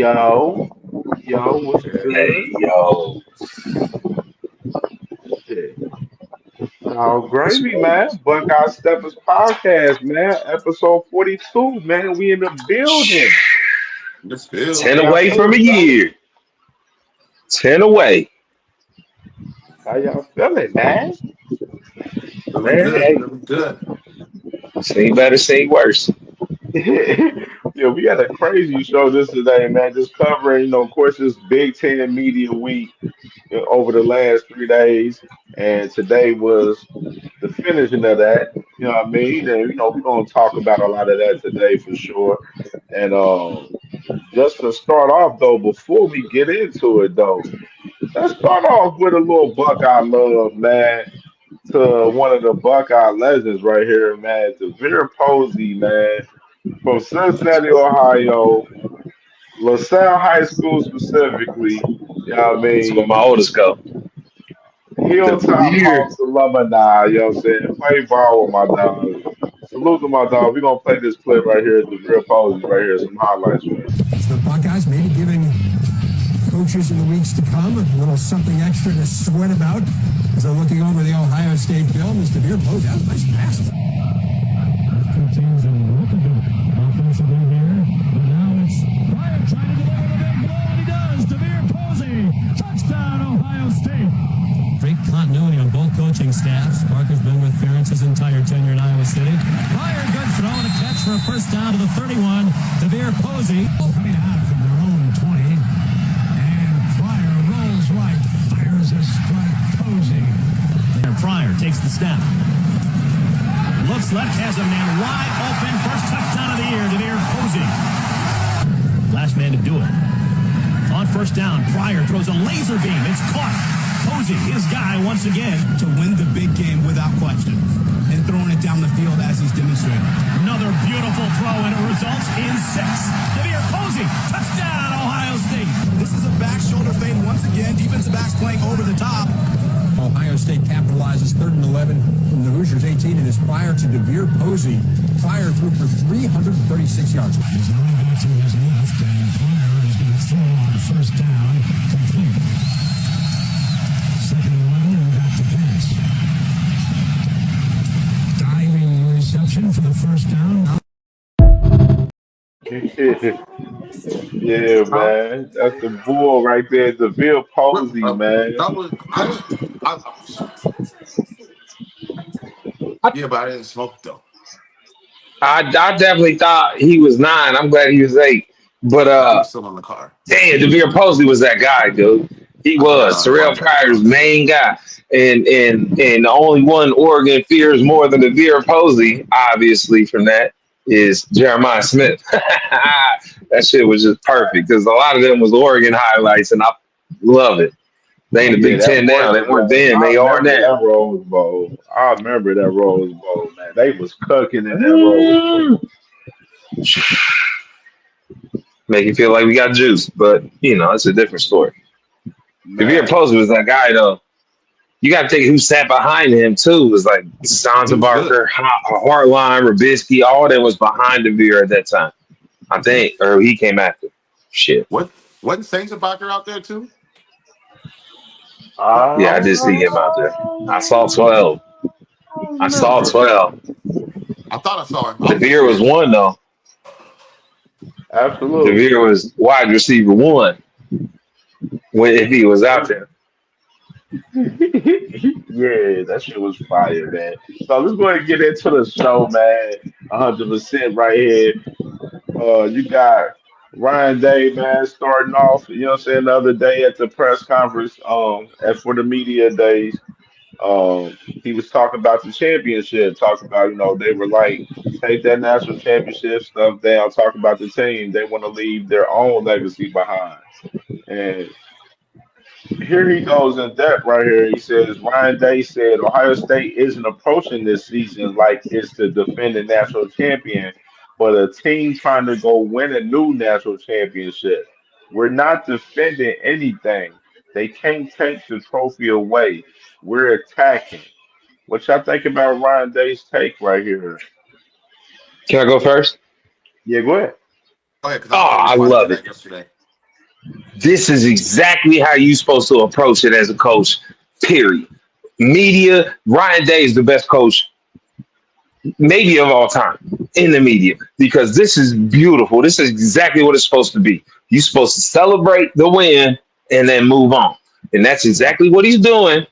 Yo, what's Hey, good? yo. Shit. Oh, What's gravy, going man. Buckeye Steppas podcast, man. Episode 42, man. We in the building. The 10 How building. y'all away from a feeling, fellas? year. 10 away. How y'all feeling, man? Feeling Man, good. hey, Feeling good. seen better, seen worse. Yeah, we had a crazy show this today, man. Just covering, of course, this Big Ten Media Week over the last 3 days. And today was the finishing of that. You know what I mean? And we're gonna talk about a lot of that today for sure. And just to start off though, before we get into it though, let's start off with a little Buckeye love, man, to one of the Buckeye legends right here, man, Devere Posey, man, from Cincinnati, Ohio, LaSalle High School specifically. You know what I That's where mean? my oldest go. The Hilltop beard. Hawks alumni, you know what I'm saying? Play ball with my dog. Salute to my dog. We're gonna play this clip right here, the real Posey right here, some highlights for you. The Buckeyes maybe giving coaches in the weeks to come a little something extra to sweat about as they're looking over the Ohio State film. Mr. Beer Posey, that was a nice pass. Two teams in what to do offensively here, but now it's Pryor trying to deliver the big blow, and he does. DeVere Posey, touchdown, Ohio State. Great continuity on both coaching staffs. Parker's been with Ferentz his entire tenure in Iowa City. Pryor, good throw and a catch for a first down to the 31. DeVere Posey coming out from their own 20. And Pryor rolls right, fires a strike. Posey. And Pryor takes the snap. Looks left, has a man wide open. First touchdown of the year, DeVere Posey. Last man to do it. On first down, Pryor throws a laser beam. It's caught. Posey, his guy once again. To win the big game without question. And throwing it down the field as he's demonstrated. Another beautiful throw, and it results in 6. DeVere Posey, touchdown, Ohio State. This is a back shoulder fade once again. Defensive backs playing over the top. Ohio State capitalizes 3rd and 11 from the Hoosiers 18, and is Pryor to DeVere Posey. Pryor threw for 336 yards. He's running back to his left, and Pryor is going to throw on first down complete. 2nd and 11, and back to pass. Diving reception for the first down. Yeah, man. That's the bull right there, Deville Well, Posey, man. that was yeah, but I didn't smoke though. I definitely thought he was 9. I'm glad he was 8. But He was still in the car. damn, Devere Posey was that guy, dude. He I forgot was all Terrell about that. Pryor's main guy. And the only one Oregon fears more than Devere Posey, obviously, from that, is Jeremiah Smith. That shit was just perfect because a lot of them was Oregon highlights, and I love it. They in the Big Yeah, that Ten now. They Oregon weren't Bowl. then. I They are remember now. that Rose Bowl. I remember that Rose Bowl, man. They was cooking in that Rose Bowl. Mm. Make you feel like we got juice, but it's a different story. Devere Man, Posey was that guy though. You got to think who sat behind him too. It was like He Santa was good. Barker, Hartline, Rabisky, all that was behind Devere at that time. I think, or he came after. Shit. What wasn't Saints and Bacher out there too? Yeah, I did see him out there. I saw 12. I saw Remember. 12. I thought I saw him. I was Devere was serious. 1 though. absolutely. Devere was wide receiver 1 if he was out there. Yeah, that shit was fire, man. So let's go ahead and get into the show, man. 100% right here. You got Ryan Day, man, starting off, you know what I'm saying, the other day at the press conference, and for the media days. He was talking about the championship, talking about, they were like, take that national championship stuff down, talk about the team. They want to leave their own legacy behind. And here he goes in depth right here. He says, Ryan Day said, Ohio State isn't approaching this season like it's the defending national champion, but a team trying to go win a new national championship. We're not defending anything. They can't take the trophy away. We're attacking. What y'all think about Ryan Day's take right here? Can I go first? Yeah, go ahead. Oh yeah, because Oh, I I responded to love it. that yesterday. This is exactly how you're supposed to approach it as a coach, period. Media, Ryan Day is the best coach, maybe of all time, in the media, because this is beautiful. This is exactly what it's supposed to be. You're supposed to celebrate the win and then move on. And that's exactly what he's doing.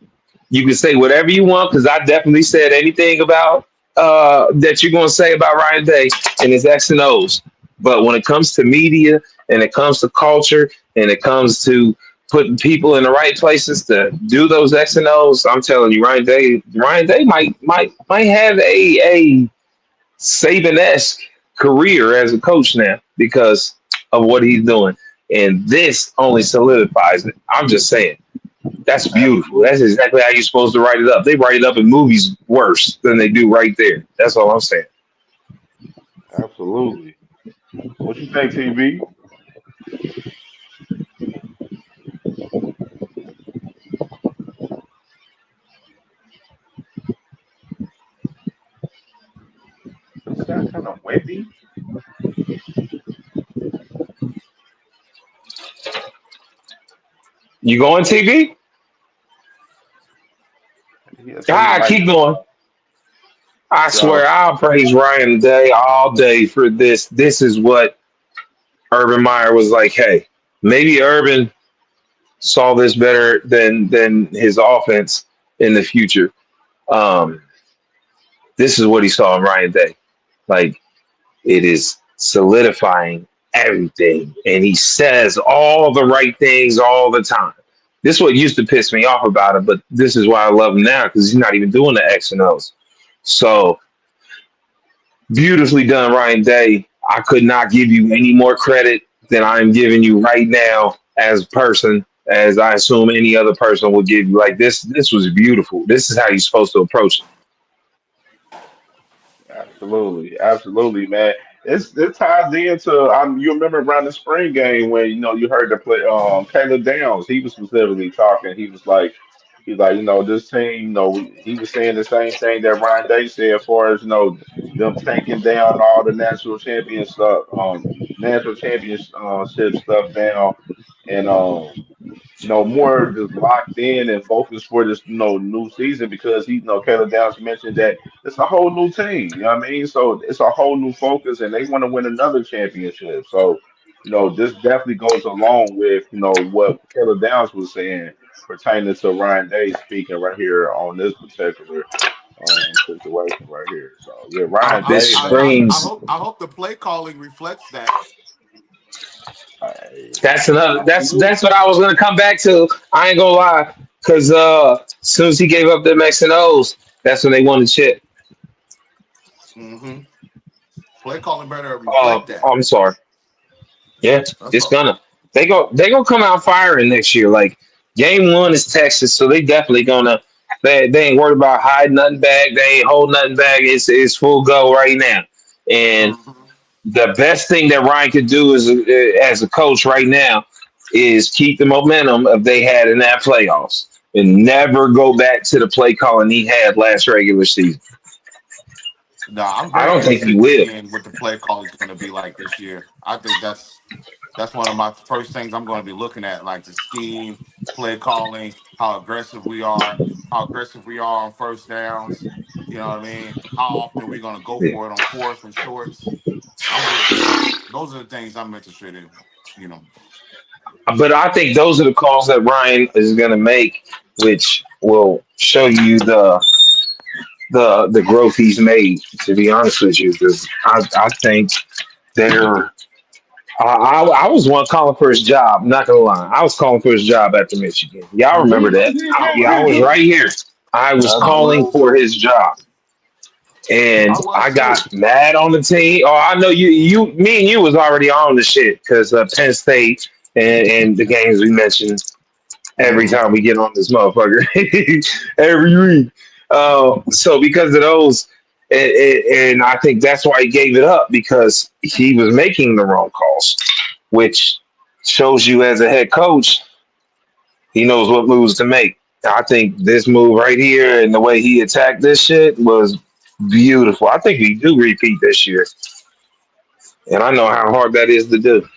You can say whatever you want, because I definitely said anything about that you're going to say about Ryan Day and his X and O's. But when it comes to media and it comes to culture and it comes to putting people in the right places to do those X and O's, I'm telling you, Ryan Day might have a Saban-esque career as a coach now because of what he's doing. And this only solidifies it. I'm just saying. That's beautiful. That's exactly how you're supposed to write it up. They write it up in movies worse than they do right there. That's all I'm saying. Absolutely. What you think, TB? It's got kind of windy. You going, TV? Yeah, so he might Keep be. going. I Y'all, swear, I'll praise Ryan Day all day for this. This is what Urban Meyer was like. Hey, maybe Urban saw this better than his offense in the future. Um, this is what he saw in Ryan Day. Like, it is solidifying everything. And he says all the right things all the time. This is what used to piss me off about him, but this is why I love him now because he's not even doing the X and O's. So beautifully done, Ryan Day. I could not give you any more credit than I'm giving you right now as a person, as I assume any other person would give you. Like this was beautiful. This is how you're supposed to approach it. absolutely, absolutely, man. It ties into you remember around the spring game when you heard the play Caleb Downs. He was specifically talking. He's like this team. He was saying the same thing that Ryan Day said as far as them taking down all the national championship stuff down, and more just locked in and focused for this, new season because Caleb Downs mentioned that it's a whole new team. You know what I mean? So it's a whole new focus, and they want to win another championship. So, this definitely goes along with what Caleb Downs was saying pertaining to Ryan Day speaking right here on this particular situation right here. So yeah, Ryan This Day, man. screams. I hope the play calling reflects that. That's another. That's Absolutely. what I was gonna come back to. I ain't gonna lie, because as soon as he gave up them X and O's, that's when they won the chip. Hmm. Play calling better reflect that. I'm sorry. Yeah, That's it's all. gonna. They gonna come out firing next year. Like game one is Texas, so they definitely gonna. They ain't worried about hiding nothing back. They ain't holding nothing back. It's full go right now. And Hmm. the best thing that Ryan could do is as a coach right now is keep the momentum of they had in that playoffs and never go back to the play calling he had last regular season. No, I'm I very don't think he interested in will. seeing what the play call is going to be like this year. I think that's one of my first things I'm going to be looking at, like the scheme, play calling, how aggressive we are on first downs. You know what I mean? How often we're going to go Yeah. for it on fourth and shorts. I'm just, those are the things I'm interested in. You know, But I think those are the calls that Ryan is going to make, which will show you the growth he's made. To be honest with you, because I think they're. I was one calling for his job. Not gonna lie, I was calling for his job after Michigan. Y'all remember We that? did too. Yeah, I We was did. right here. I was I calling was Absolutely. for too. his job, and I I was too. got mad on the team. Oh, I know me and you was already on the shit because Penn State and the games we mentioned every Hmm. time we get on this motherfucker every week. So because of those, and I think that's why he gave it up because he was making the wrong calls, which shows you as a head coach, he knows what moves to make. I think this move right here and the way he attacked this shit was beautiful. I think we do repeat this year, and I know how hard that is to do.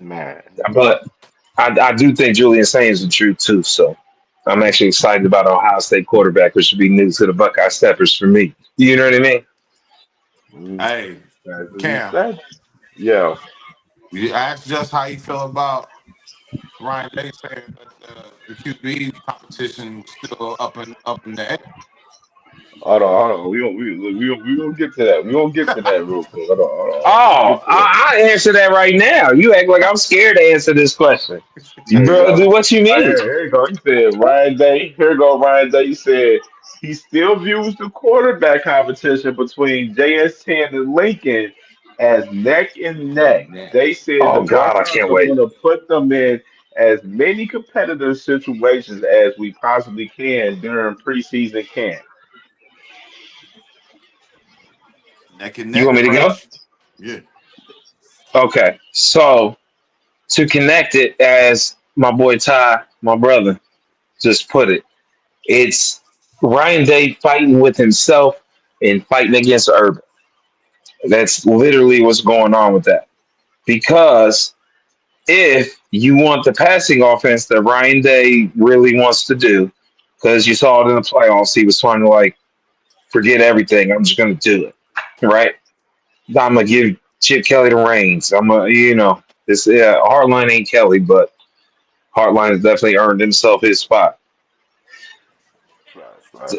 Man, But I do think Julian saying is the truth too. So I'm actually excited about Ohio State quarterback, which should be news to the Buckeye Steppers for me. You know what I mean? mm, Hey, that's what you Cam, say. Yeah. you asked just how you feel about Ryan Day saying that the QB competition still up in the air. Hold on. We gonna get to that. We gonna get to that real quick. Hold on. We gonna Oh, get to that. I answer that right now. You act like I'm scared to answer this question. There you Bro, go. do what you mean? Here you go. He said Ryan Day. Here you go, Ryan Day. He said he still views the quarterback competition between JS10 and Lincoln as neck and neck. They said the Oh God, I Buckeyes can't are wait. going to put them in as many competitive situations as we possibly can during preseason camp. Neck and You want neck, me to go? coach. Yeah. Okay. So to connect it, as my boy Ty, my brother, just put it, it's Ryan Day fighting with himself and fighting against Urban. That's literally what's going on with that. Because if you want the passing offense that Ryan Day really wants to do, because you saw it in the playoffs, he was trying to like forget everything. I'm just going to do it, right? I'm gonna give Chip Kelly the reins. I'm gonna, this Hartline ain't Kelly, but Hartline has definitely earned himself his spot. Right.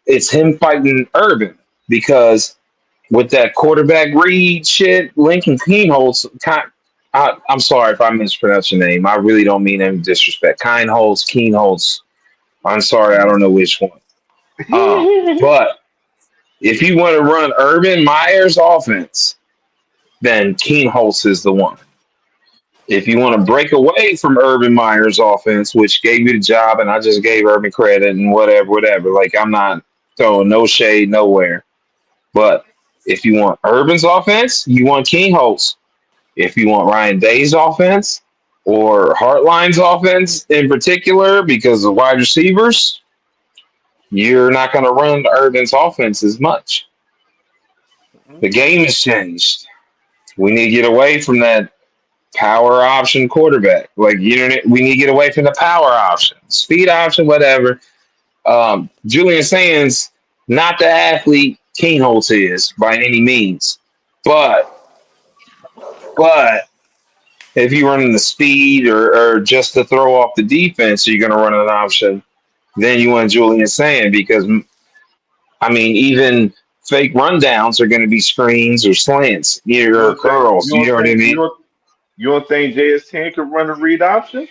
It's him fighting Urban because with that quarterback read shit, Lincoln Keenholz. I'm sorry if I mispronounced your name. I really don't mean any disrespect. Keenholz. I'm sorry, I don't know which one. But if you want to run Urban Meyer's offense, then Keenholz is the one. If you want to break away from Urban Meyer's offense, which gave you the job, and I just gave Urban credit and whatever. Like I'm not throwing no shade nowhere. But if you want Urban's offense, you want King Holtz. If you want Ryan Day's offense or Hartline's offense in particular, because of wide receivers, you're not going to run Urban's offense as much. The game has changed. We need to get away from that power option quarterback. Like we need to get away from the power option, speed option, whatever. Julian Sands, not the athlete Keenholz is by any means, but but if you're running the speed or just to throw off the defense, you're going to run an option. Then you want Julian Sands because I mean even fake rundowns are going to be screens or slants, You or don't think curls. You know what I mean? you don't think JS10 could run a read option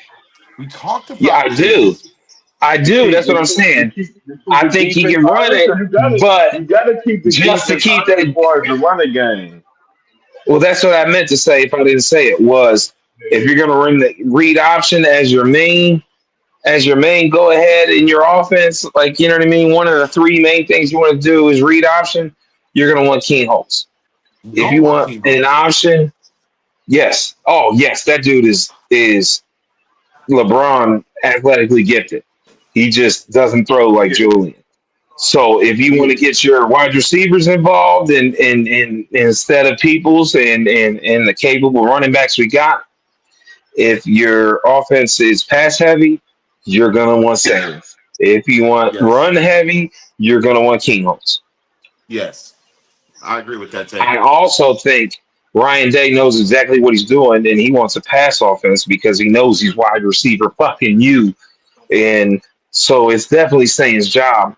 We talked Yeah, I about do. this. I to do. keep That's what to I'm keep to saying. keep to keep I the think he defense can run honest? it, So but you gotta keep the just to defense keep honest as that. far as the running game. Well, that's what I meant to say. If I didn't say it, was if you're going to run the read option as your main go ahead in your offense, like you know what I mean. One of the three main things you want to do is read option. You're going to want Keen Holtz. You If don't you want want King an Holtz. option, yes. Oh, yes, that dude is LeBron athletically gifted. He just doesn't throw like Yeah, Julian. So if you want to yeah. get your wide receivers involved in instead of Peoples and the capable running backs we got, if your offense is pass heavy, you're gonna want Sanders. If you want Yes. run heavy, you're gonna want King Holmes. Yes. I agree with that take. I also think Ryan Day knows exactly what he's doing, and he wants a pass offense because he knows he's wide receiver fucking you, and so it's definitely Saint's job.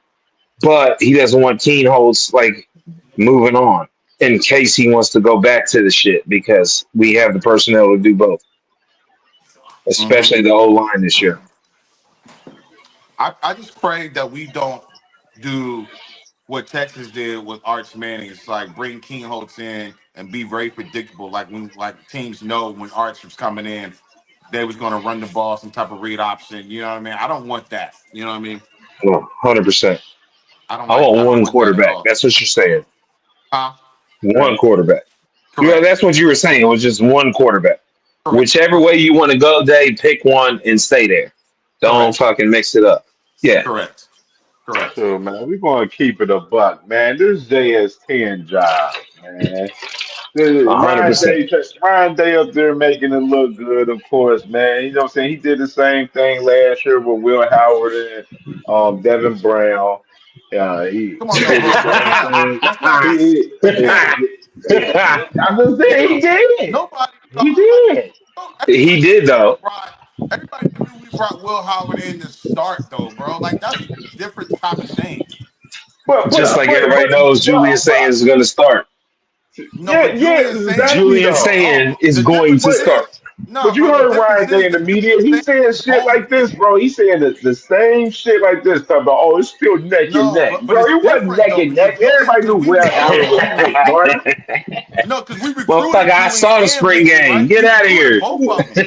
But he doesn't want Keen Holtz like moving on in case he wants to go back to the shit because we have the personnel to do both, Hmm. especially the O line this year. I just pray that we don't do what Texas did with Arch Manning. It's like bring King Holtz in and be very predictable. Like teams know when Arch was coming in, they was going to run the ball, some type of read option. You know what I mean? I don't want that. You know what I mean? 100%. I I want don't one want that at quarterback. all. That's what you're saying. Huh? One quarterback. Yeah, Correct. that's what you were saying. It was just one quarterback. Correct. Whichever way you want to go, Dave, pick one and stay there. Don't Correct. fucking mix it up. Yeah. Correct. Correct. So man, we're gonna keep it a buck, man. This JS10 job, man. Ryan 100%. Day, Ryan Day up there making it look good, of course, man. You know what I'm saying? He did the same thing last year with Will Howard and Devin Brown. Come He on, though, did the but same Cam, thing. that's not. But He, Cam, Cam, I'm just saying he Cam. did. Nobody He thought like did. He everybody did knew we though. brought. Everybody knew we brought Will Howard in to start, though, bro. Like that's a different type of thing. But Just but like but everybody but knows, Julian but, Sayers is going to start. No, yeah, but yeah, Julian saying, exactly Julian though. Saying oh, is the going difference to But is, start. but no, you bro. The heard difference Ryan Day is in the the media. difference He saying saying is shit home. like this, bro. He saying the same shit like this. Talking about, oh, it's still neck and No, neck, but bro. it's It wasn't different neck though and neck. because Julian, Everybody because knew we Will Howard recruited was the Julian. starter. No, because we Motherfucker, recruited I Julian saw the and spring Lincoln, game. right? Get We out of recruited here. both of them.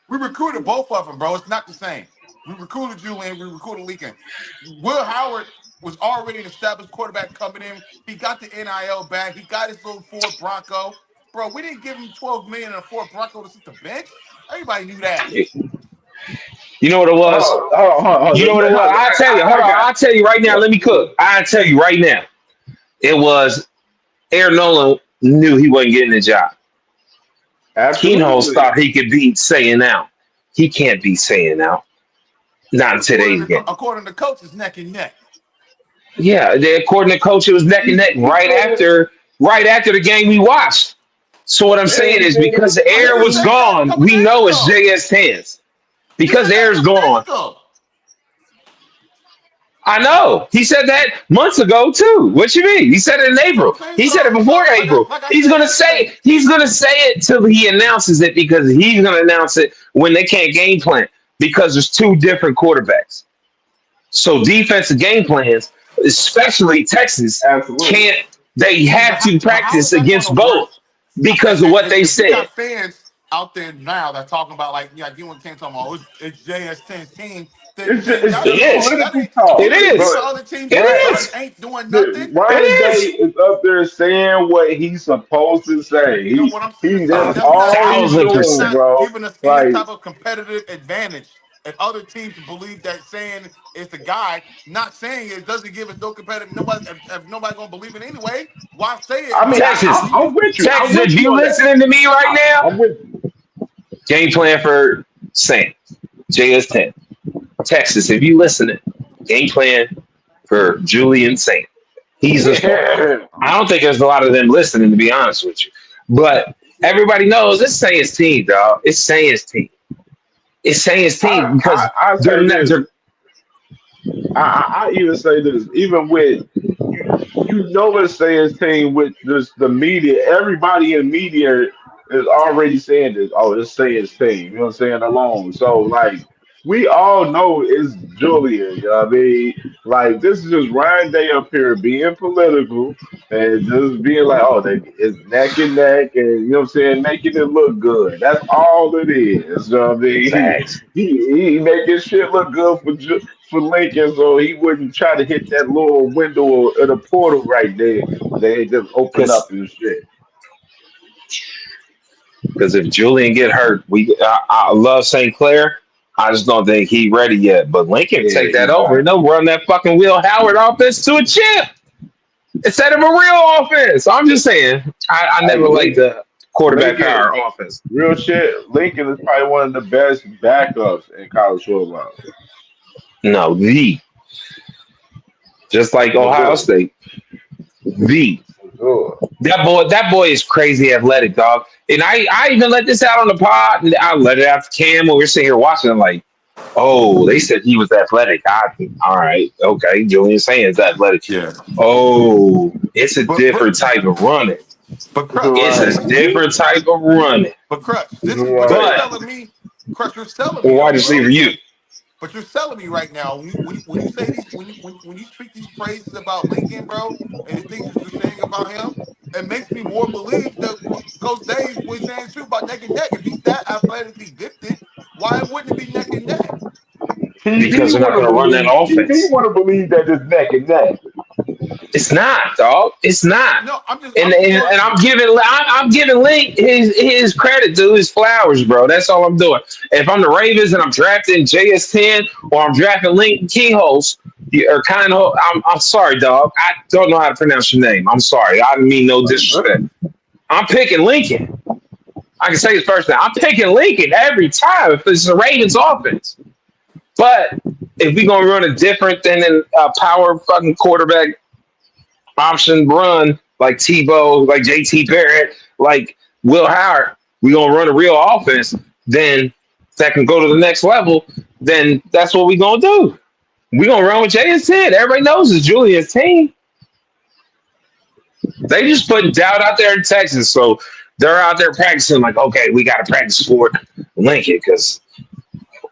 We recruited both of them, bro. It's not the same. We recruited Julian. We recruited Lincoln. Will Howard was already an established quarterback coming in. He got the NIL back. He got his little Ford Bronco. Bro, we didn't give him 12 million in a Ford Bronco to sit the bench. Everybody knew that. You know what it was? Hold You know on. what it was? I'll tell you. Hold I on. got I'll tell you right now. it. Let me cook. I'll tell you right now. It was Aaron Nolan knew he wasn't getting the job. Keenholz Absolutely. thought he could beat saying now. He can't beat saying now. Not in today's game. According to coach, it's neck and neck. Yeah, according to coach, it was neck and neck He said, right after the game we watched. So what I'm yeah, saying he is said it because was the But he air just was said crazy. that a gone, couple we days know it's ago. JS hands. He Because said the that air a is couple days gone. ago. I know. He said that months ago too. What you mean? He said it in So I'm April. saying, He said it so before like I April. like I He's said gonna say yesterday. it till he announces it because he's gonna announce it when they can't game plan because there's two different quarterbacks. So defensive game plans, especially Texas, Absolutely. can't they have to But how is practice that going to against work? both because of what they If we said. got fans out there now that talking about like you and Ken talking about it's JS10's team, then It's that It just ain't is. that political ain't It talk, even if bro. these is. are other teams It that is. ain't doing nothing. It Ryan Day is. is up there saying what he's supposed to say. No, what I'm saying is That's that's A not all he's giving thousand that's doing, percent. not bro. giving us any Like, type of competitive advantage. And other teams believe that saying it's the guy, not saying it doesn't give us no competitive. Nobody, if nobody gonna believe it anyway, why say it I when mean, nobody gonna Texas. believe it? I'm with you. I'm Texas, with if you you on that. listening to me right now, I'm with you. game plan for Sam. JS10. Texas, if you listening, game plan for Julian Saint. He's the starter. I don't think there's a lot of them listening, to be honest with you. But everybody knows it's Saint's team, dog. It's Saint's team. It's Saint's team because I they're say not. this. They're I even say this. Even with you know, let's say his team with this the media. Everybody in media is already saying this. Oh, let's say his team. You know what I'm saying? Alone. So like. We all know it's Julia. You know what I mean? Like, this is just Ryan Day up here being political and just being like, oh, it's neck and neck, and you know what I'm saying, making it look good. That's all it is. You know what I mean? facts. He making shit look good for Lincoln, so he wouldn't try to hit that little window of the portal right there. They just open Because up and shit. if Julian get hurt, I love St. Clair. I just don't think he ready yet. But Lincoln Yeah, take that over and exactly. they'll run that fucking Will Howard offense to a chip instead of a real offense. I'm just saying. I Hey, never liked the quarterback Lincoln, power offense. real shit. Lincoln is probably one of the best backups in college football. No, the just like For Ohio sure. State. The For sure. that boy is crazy athletic, dog. And I even let this out on the pod, and I let it out to Cam when we are sitting here watching. I'm like, oh, they said he was athletic. All right, okay. Julian Sands athletic. Yeah, Oh, it's a but different type of running. but That's Crutch, It's right. a different type of running. but Crutch, That's this is what you're right. But selling me. Crutch, you're selling me wide though, bro. receiver, you But you're selling me right now. When you say these when you speak these praises about Lincoln, bro, and the things that you're saying about him, it makes me more believe that what Coach Dave was saying true about neck and neck. If he's that athletically gifted, why wouldn't it be neck and neck? because He they're not want going to to run that believe. He offense. want to believe that it's neck and neck. It's not, dog. It's not. No, And I'm just and, going. and I'm giving Link his credit to his flowers, bro. That's all I'm doing. If I'm the Ravens and I'm drafting JS10 or I'm drafting Link Keyholes, or kind of. I'm sorry, dog. I don't know how to pronounce your name. I'm sorry. I mean no disrespect. I'm picking Lincoln. I can say his first name. I'm picking Lincoln every time if it's the Ravens offense. But if we're gonna run a different than a power fucking quarterback option run like Tebow, like JT Barrett, like Will Howard, we gonna run a real offense, then that can go to the next level, then that's what we gonna do. We gonna run with Jay and Sid. Everybody knows it's Julian's team. They just putting doubt out there in Texas, so they're out there practicing like, okay, we gotta practice for Lincoln because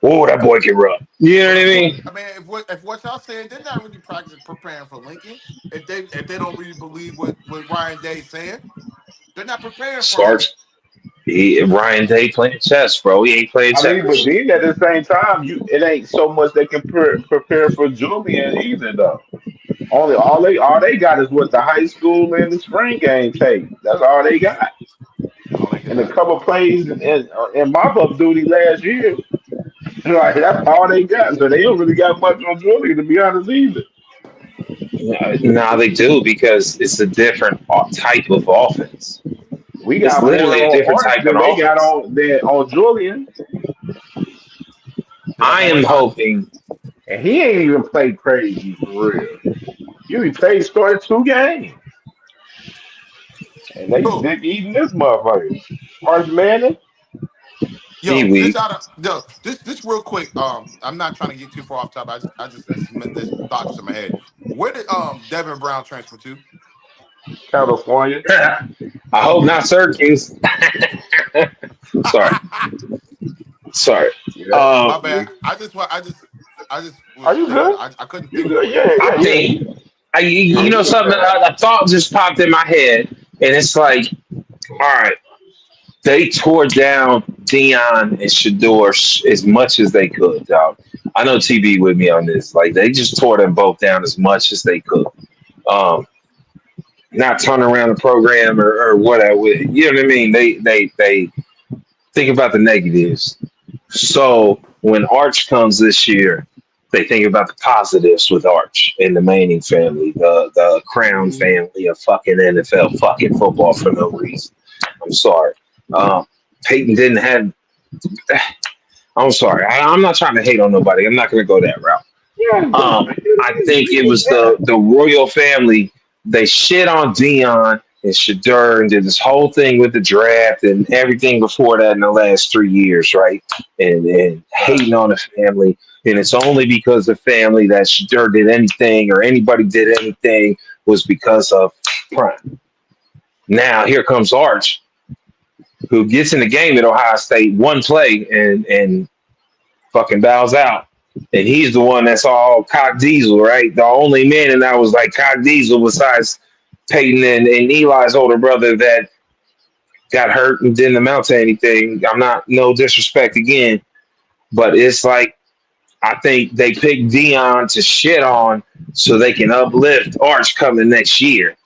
that boy can run. You know what I mean? I mean, if what y'all saying, they're not really practicing preparing for Lincoln. If they don't really believe what Ryan Day's saying, they're not preparing for him. Starts Ryan Day playing chess, bro. He ain't playing I mean, but checkers. then at the same time, it ain't so much they can prepare for Julian either though. Only all they got is what the high school and the spring game tape. That's all they got, All they and a got. couple plays in mop up duty last year. Like that's all they got. So they don't really got much on Julian to be honest either. Now they do because it's a different type of offense. We It's got more literally a on different Arch type of than they got offense. on Julian, See, that's I the am first time. hoping. and he ain't even played crazy for real. You he played started 2 games, and they Cool. dick eating this motherfucker. Arch Manning. He Yo, this weak. out of yo, this real quick. I'm not trying to get too far off top. I just this thought just in my head. Where did Devin Brown transfer to? California. I hope Okay. not Syracuse. Sorry, sorry. Yeah, My Um, yeah. bad. I just Are was you thinking. good? I couldn't You think of good? where he Yeah, was. yeah, I yeah. think I you Yeah, know you was. good, something. man. A thought just popped in my head, and it's like, all right, they tore down Dion and Shador as much as they could, dog. I know TB with me on this. Like they just tore them both down as much as they could. Um, Not turn around the program or whatever. You know what I mean? They think about the negatives. So when Arch comes this year, they think about the positives with Arch and the Manning family, the Crown family of fucking NFL fucking football for no reason. I'm sorry. Um, Peyton didn't have. I'm sorry. I'm not trying to hate on nobody. I'm not going to go that route. Yeah, good. I think it was the royal family. They shit on Dion and Shadur and did this whole thing with the draft and everything before that in the last 3 years, right? And Right. hating on the family. And it's only because the family that Shadur did anything or anybody did anything was because of Prime. Now here comes Arch, who gets in the game at Ohio State one play and fucking bows out. And he's the one that's all cock diesel, right? The only man and I was like cock diesel besides Peyton and Eli's older brother that got hurt and didn't amount to anything. I'm not no disrespect again, but it's like I think they picked Dion to shit on so they can uplift Arch coming next year.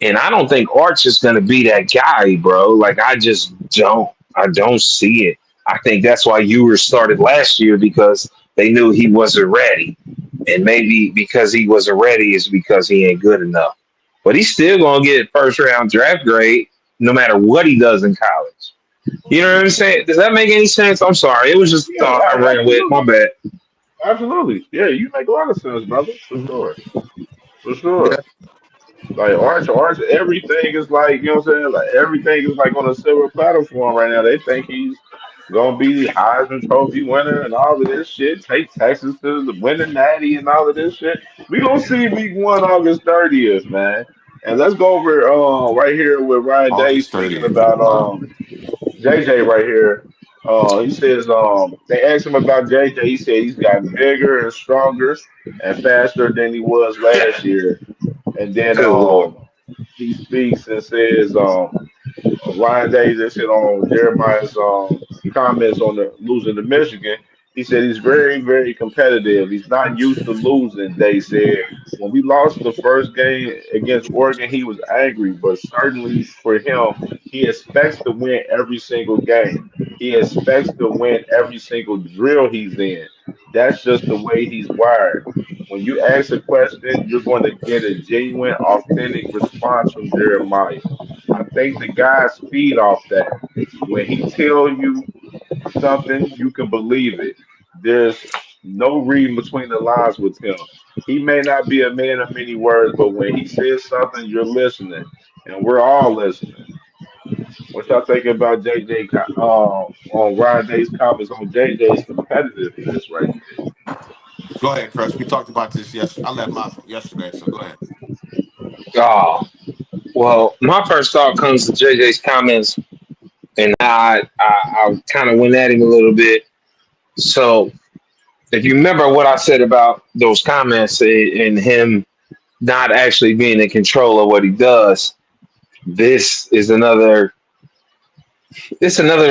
And I don't think Arch is going to be that guy, bro. Like I just don't. I don't see it. I think that's why you were started last year because they knew he wasn't ready, and maybe because he wasn't ready is because he ain't good enough. But he's still gonna get first round draft grade no matter what he does in college. You know what I'm saying? Does that make any sense? I'm sorry. It was just a Yeah, thought I ran with. My absolutely, bad. absolutely. Yeah, you make a lot of sense, brother. For sure, for Yeah. sure. Like Arch, everything is like you know what I'm saying. Like everything is like on a silver platter for him right now. They think he's gonna be the Heisman Trophy winner and all of this shit. Take Texas to the winning natty and all of this shit. We gonna see Week 1, August 30th, man. And let's go over right here with Ryan Day August speaking 30th. about Wow. JJ right here. He says they asked him about JJ. He said he's gotten bigger and stronger and faster than he was last year. And then Good lord. he speaks and says Ryan Day just hit on Jeremiah's comments on the losing to Michigan. He said he's very, very competitive. He's not used to losing. They said when we lost the first game against Oregon, he was angry, but certainly for him, he expects to win every single game. He expects to win every single drill he's in. That's just the way he's wired. when you ask a question, you're going to get a genuine, authentic response from Jeremiah. I think the guys feed off that. When he tell you something, you can believe it. There's no reading between the lines with him. He may not be a man of many words, but when he says something, you're listening, and we're all listening. What y'all think about on Ryan Day's comments on JJ's competitiveness right there? Go ahead, Crush. We talked about this yesterday. I left my yesterday, so go ahead. Oh, well, my first thought comes to JJ's comments, and I kind of went at him a little bit. So, if you remember what I said about those comments and him not actually being in control of what he does, this is another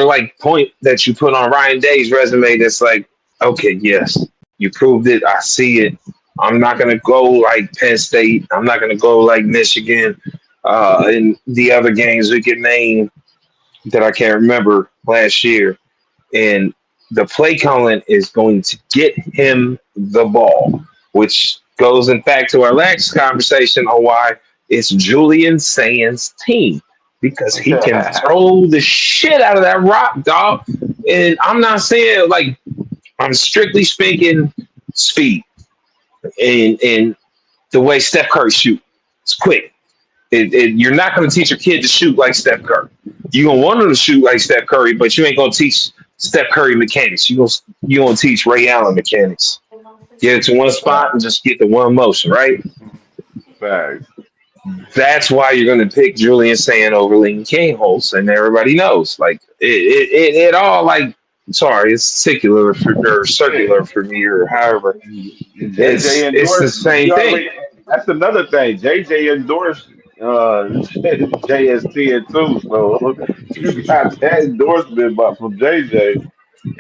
like point that you put on Ryan Day's resume that's like, okay, yes, you proved it. I see it. I'm not gonna go like Penn State. I'm not gonna go like Michigan. And the other games we could name that I can't remember last year. And the play calling is going to get him the ball, which goes in fact to our last conversation on why it's Julian Sands' team, because he can throw the shit out of that rock, dog. And I'm not saying like, I'm strictly speaking speed and the way Steph Curry shoot. It's quick. You're not going to teach your kid to shoot like Steph Curry. You're going to want him to shoot like Steph Curry, but you ain't going to teach Steph Curry mechanics. You're going to teach Ray Allen mechanics. Get it to one spot and just get the one motion, right? Facts. That's why you're going to pick Julian Sand over Lincoln Kingholz, and everybody knows. Like it all like. Sorry, it's circular for me, or however. JJ It's the endorsed. same thing. That's another thing. JJ endorsed JST too, so you got that endorsement from JJ.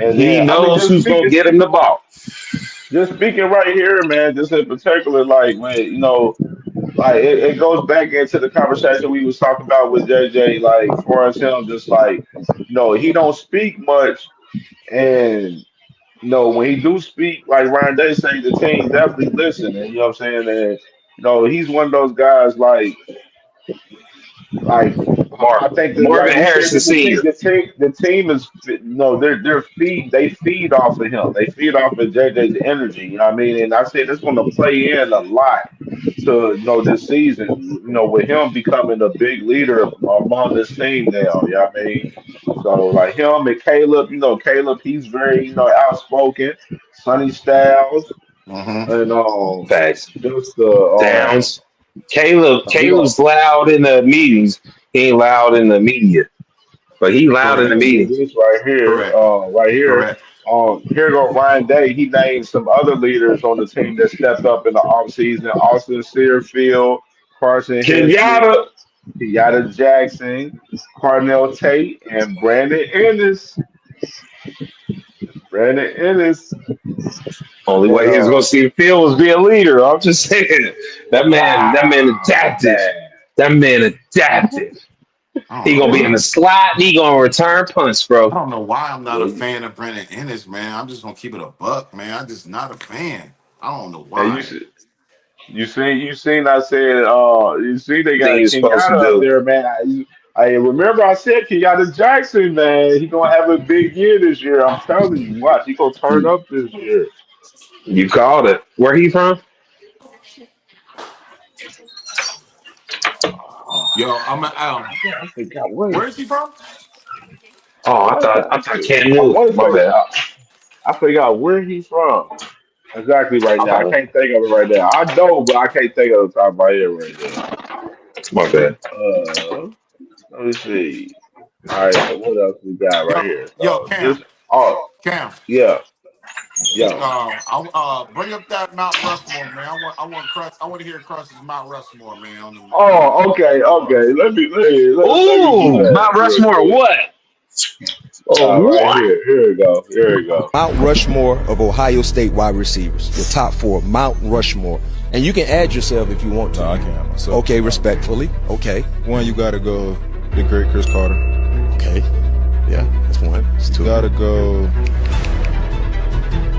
And He then, I mean, knows who's going to get him the ball. just speaking right here, man. Just in particular, like when like it goes back into the conversation we was talking about with JJ. Like for us, him, just like he don't speak much, and when he do speak, like Ryan Day say, the team definitely listen. And you know what I'm saying? And he's one of those guys like I think that, Marvin like you said, Harrison Sr. the team is they feed off of him. They feed off of JJ's energy. You know what I mean? And I said it's going to play in a lot to this season. With him becoming a big leader among this team now. You know what I mean? So like him and Caleb, Caleb, he's very outspoken. Sonny Styles and Facts. just Downs. Caleb's yeah. loud in the meetings. He ain't loud in the media, but he loud in the Correct. meetings. This right here, Correct. Correct. here go Ryan Day. He named some other leaders on the team that stepped up in the offseason. Austin Searfield, Carson History, Kenyatta. Kenyatta Jackson, Carnell Tate, and Brandon Ennis. Brandon Ennis. Only way he was going to see the field was be a leader. I'm just saying. That man adapted. That man adapted. He going to be in the slot. He going to return punts, bro. I don't know why I'm not a fan of Brandon Ennis, man. I'm just gonna keep it a buck, man. I'm just not a fan. I don't know And why. you seen. I said, you see, they got Thing you're supposed to Kenyatta up do. there, man. I remember I said Kenyatta Jackson, man. He gonna have a big year this year. I'm telling you, watch. He gonna turn up this year. You called it. Where he from? Yo, I'm I forgot where. where is he from? Oh, I I thought Cam I knew. want to My say bad. I forgot where he's from exactly right now. I Oh, can't think of it right now. I know, but I can't think of the top of my head right now. my bad. Let me see. All right, what else we got right here? Yo, So Cam, just Cam. yeah, yeah. I bring up that Mount Rushmore, man. I want to hear Crush's Mount Rushmore, man. Oh, okay, okay. Let me do Ooh, that Mount real Rushmore. quick. What? Oh, Right what? here. Here we go. Here we go. Mount Rushmore of Ohio State wide receivers. The top four, Mount Rushmore. And you can add yourself if you want to. No, I can't myself. Okay, respectfully. Okay. One, you gotta go the great Chris Carter. Okay. Yeah, that's one. That's two. You gotta go.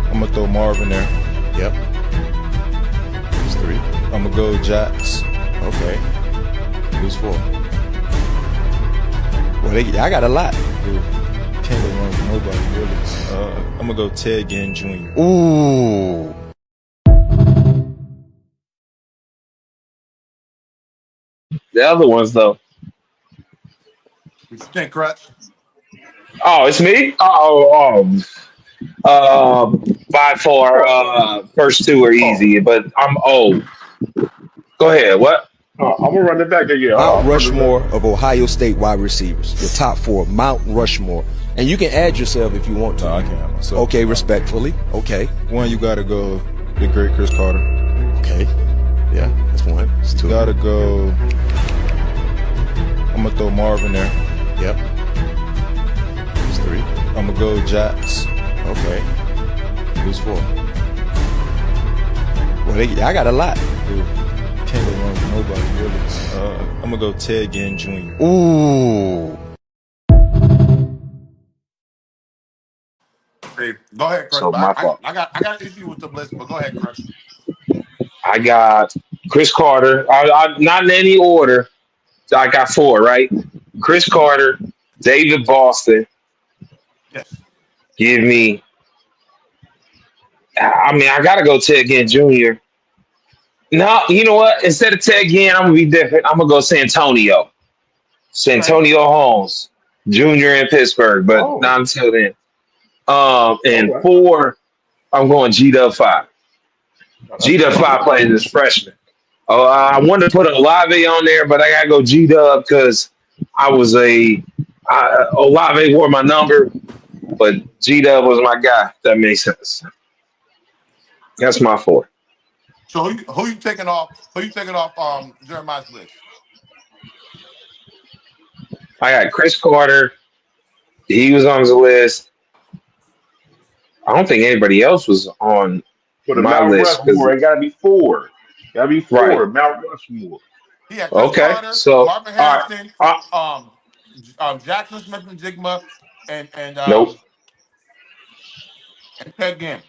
I'm gonna throw Marvin there. Yep. 3. I'm gonna go Jacks. Okay. Who's 4? Well, I got a lot. Ooh, can't go wrong with nobody really. I'm gonna go Ted Ginn Jr. Ooh. The other ones though. What you think, Crutch? Oh, it's me. By far, first two are Oh, easy, but I'm old. Go ahead. What? I'm gonna run it back again. Hold on, Mount I'm running it Rushmore back. of Ohio State wide receivers. Your top 4, Mount Rushmore. And you can add yourself if you want to. No, I can't have myself. Okay, respectfully. Okay. One, you gotta go the great Chris Carter. Okay. Yeah, that's 1. That's 2. You gotta go. I'm gonna throw Marvin there. Yep. That's 3. I'm gonna go Jacks. Okay. Who's 4? Well, I got a lot. Ooh, can't go wrong with nobody really. I'm gonna go Ted Ginn Jr. Ooh. Hey, go ahead, Crutch. So my But fault. I got an issue with the list, but go ahead, Crutch. I got Chris Carter. Not in any order. I got 4, right? Chris Carter, David Boston. Yes. Give me. I mean, I gotta go Ted Ginn Jr. No, you know what? Instead of Ted Ginn, I'm gonna be different. I'm gonna go Santonio. Okay. Santonio Holmes Jr. in Pittsburgh, but Oh, not until then. all And right. 4, I'm going G Dub 5. That's G Dub one. 5 played as freshman. I wanted to put Olave on there, but I gotta go G Dub because I was Olave wore my number, but G Dub was my guy. If that makes sense. That's my 4. So who you taking off? Who you taking off? Jeremiah's list. I got Chris Carter. He was on the list. I don't think anybody else was on For the my Mount list because Rushmore, it gotta be 4. Gotta be right. 4. Mount Rushmore. He had Chris Okay. Carter, So Marvin all right. Harrison, um, Jackson Smith and Jigma, and and Nope. um and Ted Ginn.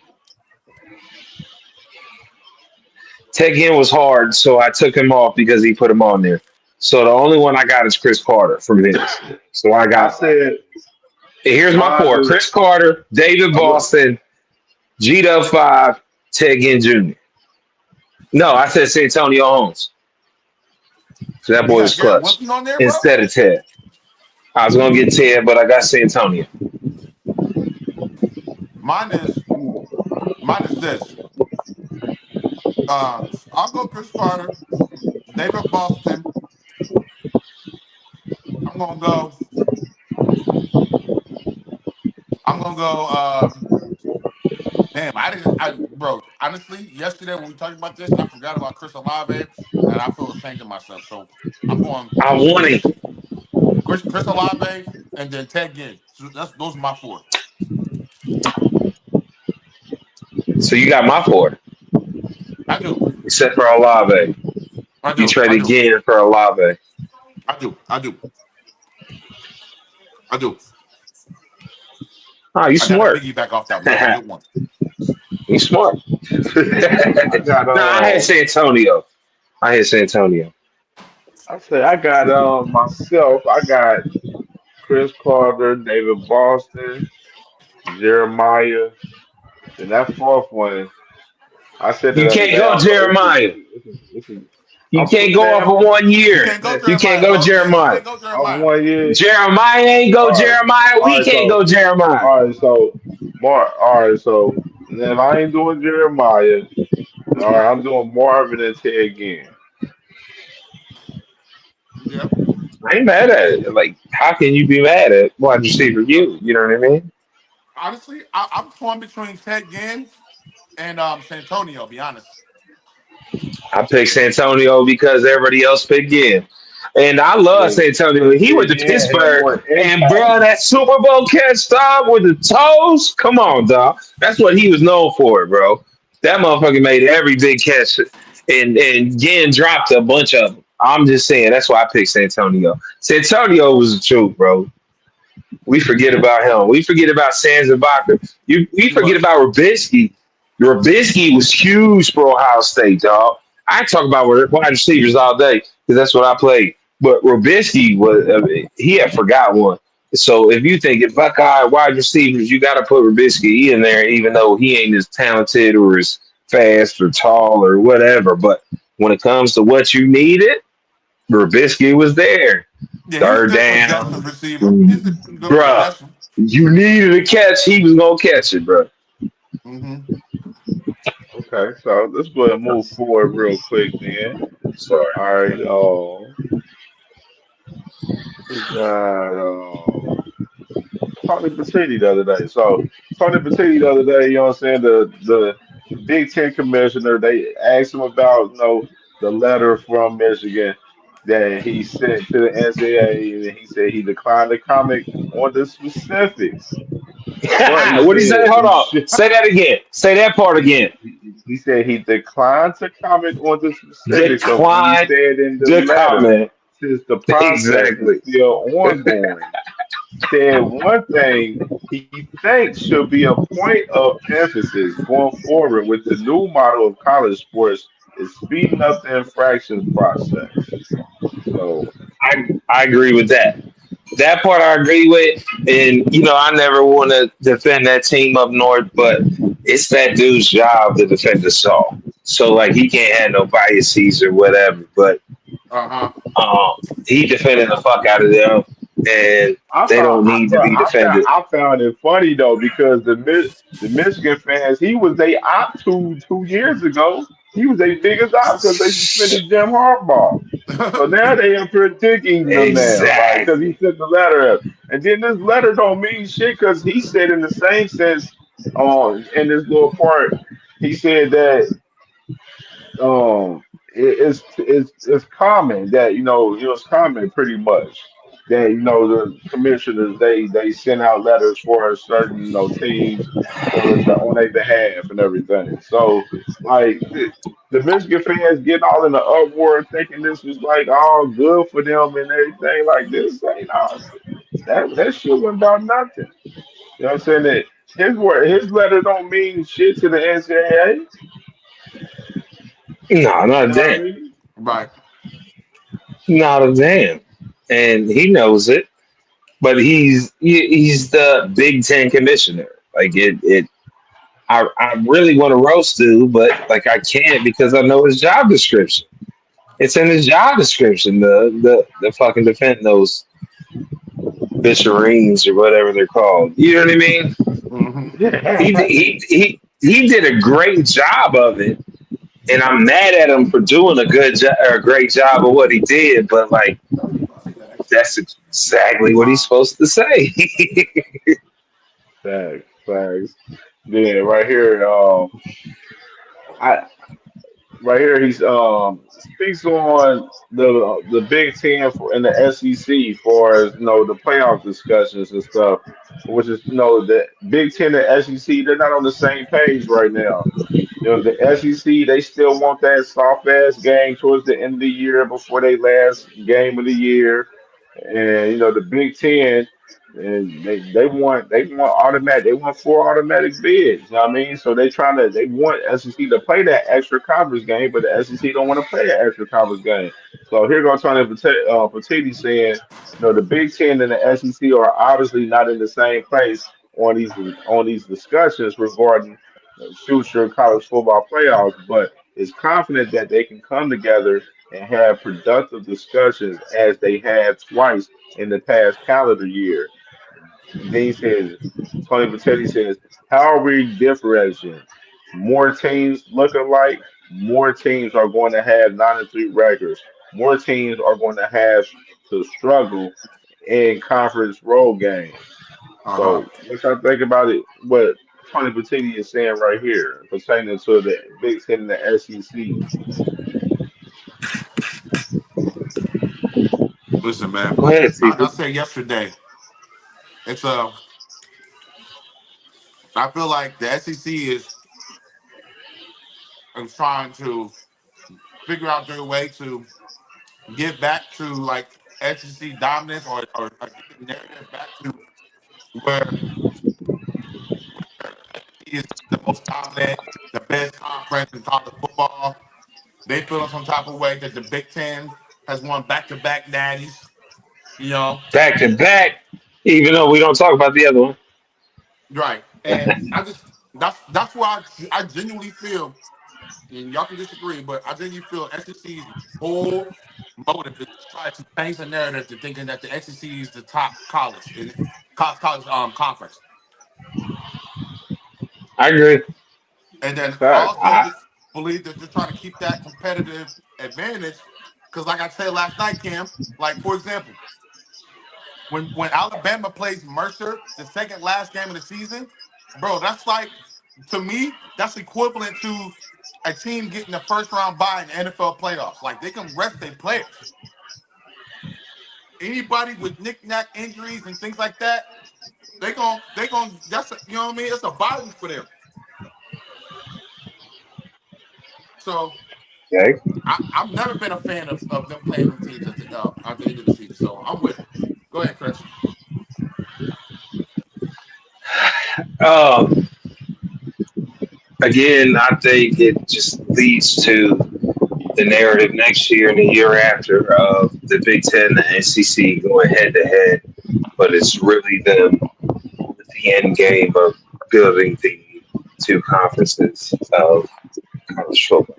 Ted Ginn was hard, so I took him off because he put him on there. So the only one I got is Chris Carter from his. So I I got said here's my mine 4: is Chris Carter, David I'm look. Boston, G Dub 5, Ted Ginn Jr. No, I said Santonio Holmes. So that You boy got was Garrett clutch Wilson on there, bro? instead of Ted. I was gonna get Ted, but I got Santonio. Mine is I'm mine is this. I'll go Chris Carter, David Boston. I'm gonna go. I'm gonna go. Damn, I didn't. Bro, honestly, yesterday when we talked about this, I forgot about Chris Olave, and I feel ashamed of myself. So I'm going I want him. Chris Olave and then Ted Ginn. So those are my 4. So you got my 4, I do. except for Olave. I You do. I traded do. again for Olave. I do. I do. I do. Oh, you I got to smart. piggyback off that one. That was a good one. You smart. I got No, I had Santonio. I had Santonio. I say I got myself. I got Chris Carter, David Boston, Jeremiah, and that 4th one. I said it You the other can't day. I go was like, Jeremiah. I'm You can't go off man. of 1 You year. can't go You can't Jeremiah, go Los. You Jeremiah. can't go I'm Jeremiah. 1 year. Jeremiah ain't go All right, Jeremiah. all We right. can't go Jeremiah. All right, so Mark. All right, so then I ain't doing Jeremiah. All right, I'm doing Marvin and Ted again. Yeah. I ain't mad at it. Like, how can you be mad at wide receiver Look, you? You know what I mean? honestly, I'm torn between Ted Ginn and Santonio. Be honest. I picked Santonio because everybody else picked Ginn. And I love Yeah, Santonio. but He Ted went to again had Pittsburgh, more and impact. bro, that Super Bowl catch dog with the toes. Come on, dog. That's what he was known for, bro. That motherfucker made every big catch, and Ginn dropped a bunch of them. I'm just saying that's why I picked Santonio. Santonio was the truth, bro. We forget about him. We forget about Sands and Baca. We He forget was. about Rubisky. Rubisky was huge for Ohio State, dog. I talk about wide receivers all day because that's what I played. But Robisky was he had forgot one. So if you think of Buckeye wide receivers, you got to put Robisky in there, even though he ain't as talented or as fast or tall or whatever. But when it comes to what you needed, Robisky was there. Yeah, he's a Third good down, possession receiver. He's a good bruh. possession. You needed a catch, he was gonna catch it, bro. Mm-hmm. Okay, so let's go ahead and move forward real quick then. Sorry. All right, we got Tony Petitti the other day. So Tony Petitti the other day, you know what I'm saying, the Big Ten commissioner, they asked him about, the letter from Michigan that he sent to the NCAA, and he said he declined to comment on the specifics. But he What did he say? said Hold on. Say that again. Say that part again. he said he declined to comment on the specifics of what he Decline said in the the letter comment. since the process is Exactly. still ongoing. Said one thing he thinks should be a point of emphasis going forward with the new model of college sports is speeding up the infractions process. So, I agree with that. That part I agree with. And, I never want to defend that team up north, but it's that dude's job to defend us all. So, like, he can't have no biases or whatever. But Uh-huh. um, he defended the fuck out of them, and I they found, don't need to bro, be defended. I found it funny though because the Michigan fans, he was they op 2 years ago. He was their biggest op because they suspended Jim Harbaugh. So now they are critiquing them now, like because he Exactly. sent the letter up, and then this letter don't mean shit because he said in the same sense, in this little part, he said that it's common that it's common pretty much that the commissioners they send out letters for a certain teams on their behalf and everything. So like the Michigan fans getting all in the uproar thinking this was like all good for them and everything like this ain't all that shit wasn't about nothing. You know what I'm saying? That his letter don't mean shit to the NCAA. No, not You a know what I damn. mean? Right. Not a damn. And he knows it. But he's the Big Ten commissioner. Like it I really want to roast dude, but like I can't because I know his job description. It's in his job description, the fucking defend those bisharines or whatever they're called. You know what I mean? Mm-hmm. He did a great job of it, and I'm mad at him for doing a or a great job of what he did. But like, that's exactly what he's supposed to say. Facts, facts. Yeah, right here. I right here he's speaks on the Big Ten for in the SEC for as the playoff discussions and stuff, which is the Big Ten and SEC they're not on the same page right now. The SEC they still want that soft ass game towards the end of the year before they last game of the year, and the Big Ten. And they want automatic they want four automatic bids. You know what I mean? So they want SEC to play that extra conference game, but the SEC don't want to play that extra conference game. So here goes Tony Petitti saying, the Big Ten and the SEC are obviously not in the same place on these discussions regarding future college football playoffs, but is confident that they can come together and have productive discussions as they have twice in the past calendar year. And then he says, Tony Vitelli says, how are we differentiating? More teams look alike. More teams are going to have 9-3 records. More teams are going to have to struggle in conference road games. Uh-huh. So, what y'all think about it? What Tony Vitelli is saying right here pertaining to the Big Ten and the SEC. Listen, man. Go ahead, Like I Seafood. said yesterday, it's I feel like the SEC is trying to figure out their way to get back to like SEC dominance or get the narrative back to where he is the most dominant, the best conference in college football. They feeling some type of way that the Big Ten has won back-to-back natties. You know, Back to back, even though we don't talk about the other one. right? And I just that's why I genuinely feel, and y'all can disagree, but I genuinely feel SEC's whole motive is to try to change the narrative to thinking that the SEC is the top college in college conference. I agree. And then I Facts. also believe that they're trying to keep that competitive advantage. Because, like I said last night, Cam, like for example, when Alabama plays Mercer, the second last game of the season, bro, that's like to me, that's equivalent to a team getting the first round bye in the NFL playoffs. Like they can rest their players. Anybody with knick-knack injuries and things like that, they gon' that's you know what I mean? It's a bye week for them. So Okay. I've never been a fan of them playing them teams at the end of the season. So I'm with it. Go ahead, Chris. Um, Again, I think it just leads to the narrative next year and the year after of the Big Ten and the SEC going head to head, but it's really them with the end game of building the two conferences of college football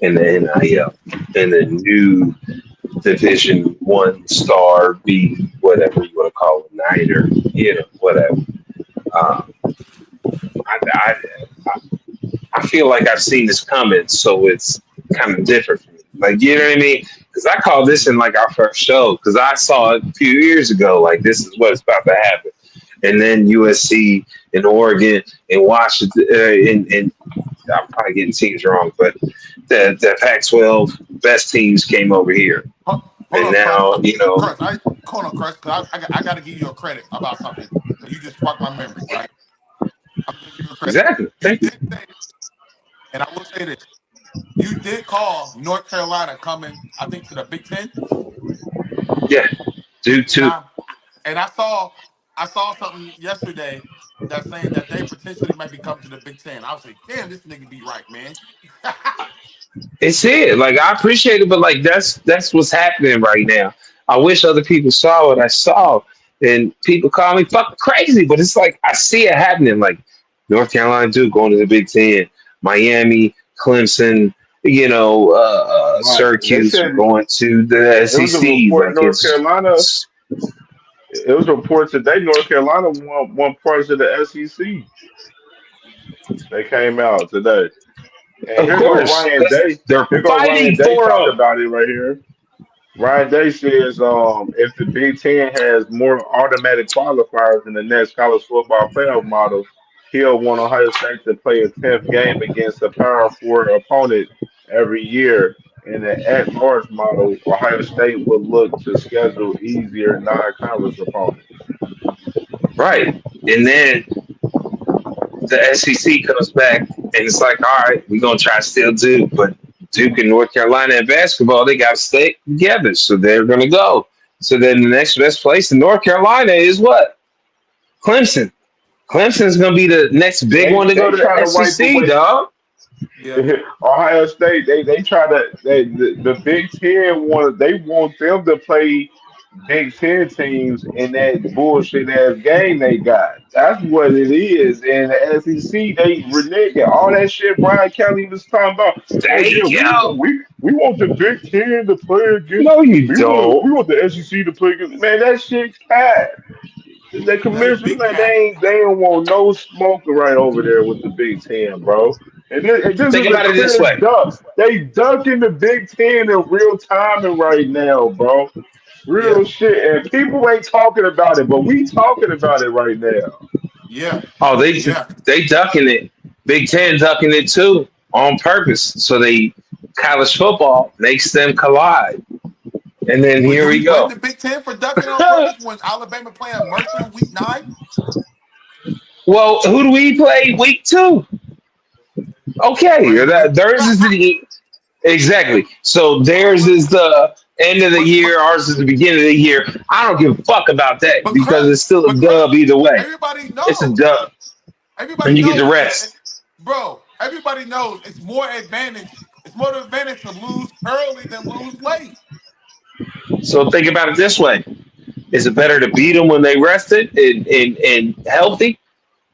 and the NIL and the new Division One star B, whatever you want to call it, Niner, whatever. Um, I, I, I feel like I've seen this coming, so it's kind of different for me. Like, you know what I mean? Because I called this in like our first show because I saw it a few years ago. Like, this is what's about to happen. And then USC and Oregon and Washington, and I'm probably getting teams wrong, but the Pac-12 best teams came over here. Hold And on, Chris. now, Hold on, Chris. Cause I got to give you a credit about something. Cause you just sparked my memory, right? I'm gonna give you a credit. exactly. You Thank you. did say, and I will say this: you did call North Carolina coming, I think, to the Big Ten. Yeah. Due And to I saw something yesterday that's saying that they potentially might be coming to the Big Ten. I was like, damn, this nigga be right, man. it's it. Like I appreciate it, but like that's what's happening right now. I wish other people saw what I saw, and people call me fucking crazy, but it's like I see it happening. Like North Carolina, Duke going to the Big Ten, Miami, Clemson, Right. They Syracuse said going to the it was a SEC. report. Like North Carolina. It was a report today. North Carolina won parts of the SEC. They came out today. And of here go course, Ryan 'cause Day. they're Here go Ryan fighting Day for talking them. about it right here. Ryan Day says if the Big Ten has more automatic qualifiers in the next college football playoff model, he'll want Ohio State to play a 10th game against a Power Four opponent every year. In the at-large model, Ohio State would look to schedule easier non-conference opponents. Right, and then the SEC comes back and it's like, all right, we're gonna try to steal Duke, but Duke and North Carolina in basketball, they got to stay together, so they're gonna go. So then the next best place in North Carolina is what? Clemson. Clemson's gonna be the next big one to go They to try the to wipe SEC, away dog. Yeah, Ohio State. They try to the Big Ten want them to play Big Ten teams in that bullshit ass game they got. That's what it is. And the SEC, they renege all that shit Brian Kelly was talking about. Oh There yeah, you go. we want the Big Ten to play against No, you we don't. want the SEC to play against man, that shit cat. The that is commissioners, big man, cat. they don't want no smoke right over there with the Big Ten, bro. And this Think is a about it this clear way. duck. They ducking the Big Ten in real time right now, bro. Yeah, Real shit. And people ain't talking about it, but we talking about it right now. yeah, Oh, yeah. they ducking it. Big Ten ducking it too on purpose. So they college football makes them collide. And then But here do we we blame go. the Big Ten for ducking on purpose when Alabama playing Mercer in Week 9? Well, who do we play week 2? Okay, Randomly. theirs is exactly. So theirs is the end of the but but year. Ours is the beginning of the year. I don't give a fuck about that but because Chris, it's still a but Chris, dub either way. everybody It's a knows. dub, Everybody and you get knows the it's rest. bro. Everybody knows it's more advantage It's more the advantage to lose early than lose late. So think about it this way: is it better to beat them when they rested and healthy,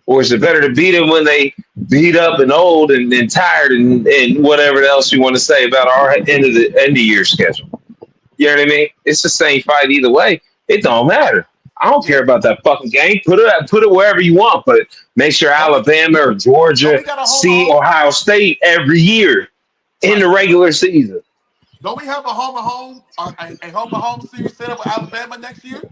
or is it better to beat them when they beat up and old and tired and whatever else you want to say about our end of year schedule? You know what I mean? It's the same fight either way. It don't matter. I don't care Yeah. about that fucking game. Put it wherever you want, but make sure Don't we? Alabama or Don't Georgia we got a home and see home? Ohio State every year in Right. the regular season. Don't we have a home and home a home and home series set up with Alabama next year?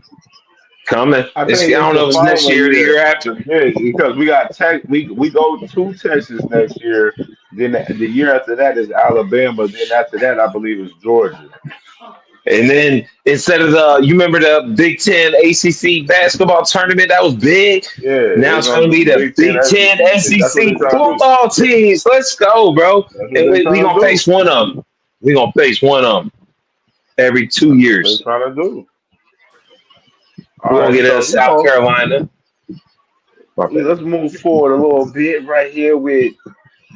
Coming. I I think it's don't know the if it's next following year or the year year. after. Yeah, because we got Tech. We go to Texas next year. Then the year after that is Alabama. Then after that, I believe is Georgia. And then instead of you remember the Big Ten ACC basketball tournament that was big? Yeah, Now they're it's going gonna to do be the Big Ten Big Ten SEC. That's what they're SEC trying to do. football teams. Let's go, bro. That's what And they're we trying to going to do. face one of them. We're going to face one of them every two That's what they're years. trying to do. All We're going to right, get so us South Carolina. My bad. let's move forward a little bit right here with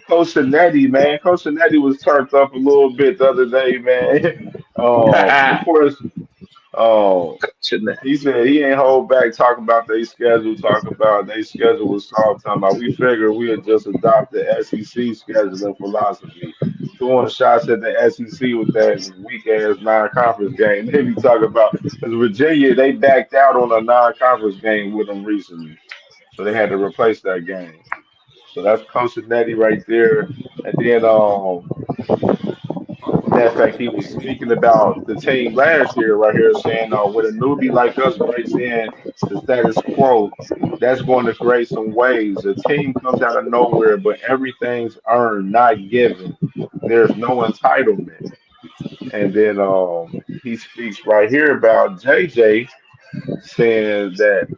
Coach Nettie, man. Coach Nettie was turned up a little bit the other day, man. Of course, um, he said he ain't hold back talking about their schedule was soft. Talking about we figured we'd just adopt the SEC scheduling philosophy. Throwing shots at the SEC with that weak ass non-conference game. They be talking about because Virginia they backed out on a non-conference game with them recently, so they had to replace that game. So that's Coach Nettie right there. And then matter of fact, he was speaking about the team last year, right here, saying, when a newbie like us breaks in the status quo, that's going to create some waves. A team comes out of nowhere, but everything's earned, not given. There's no entitlement. And then he speaks right here about JJ saying that,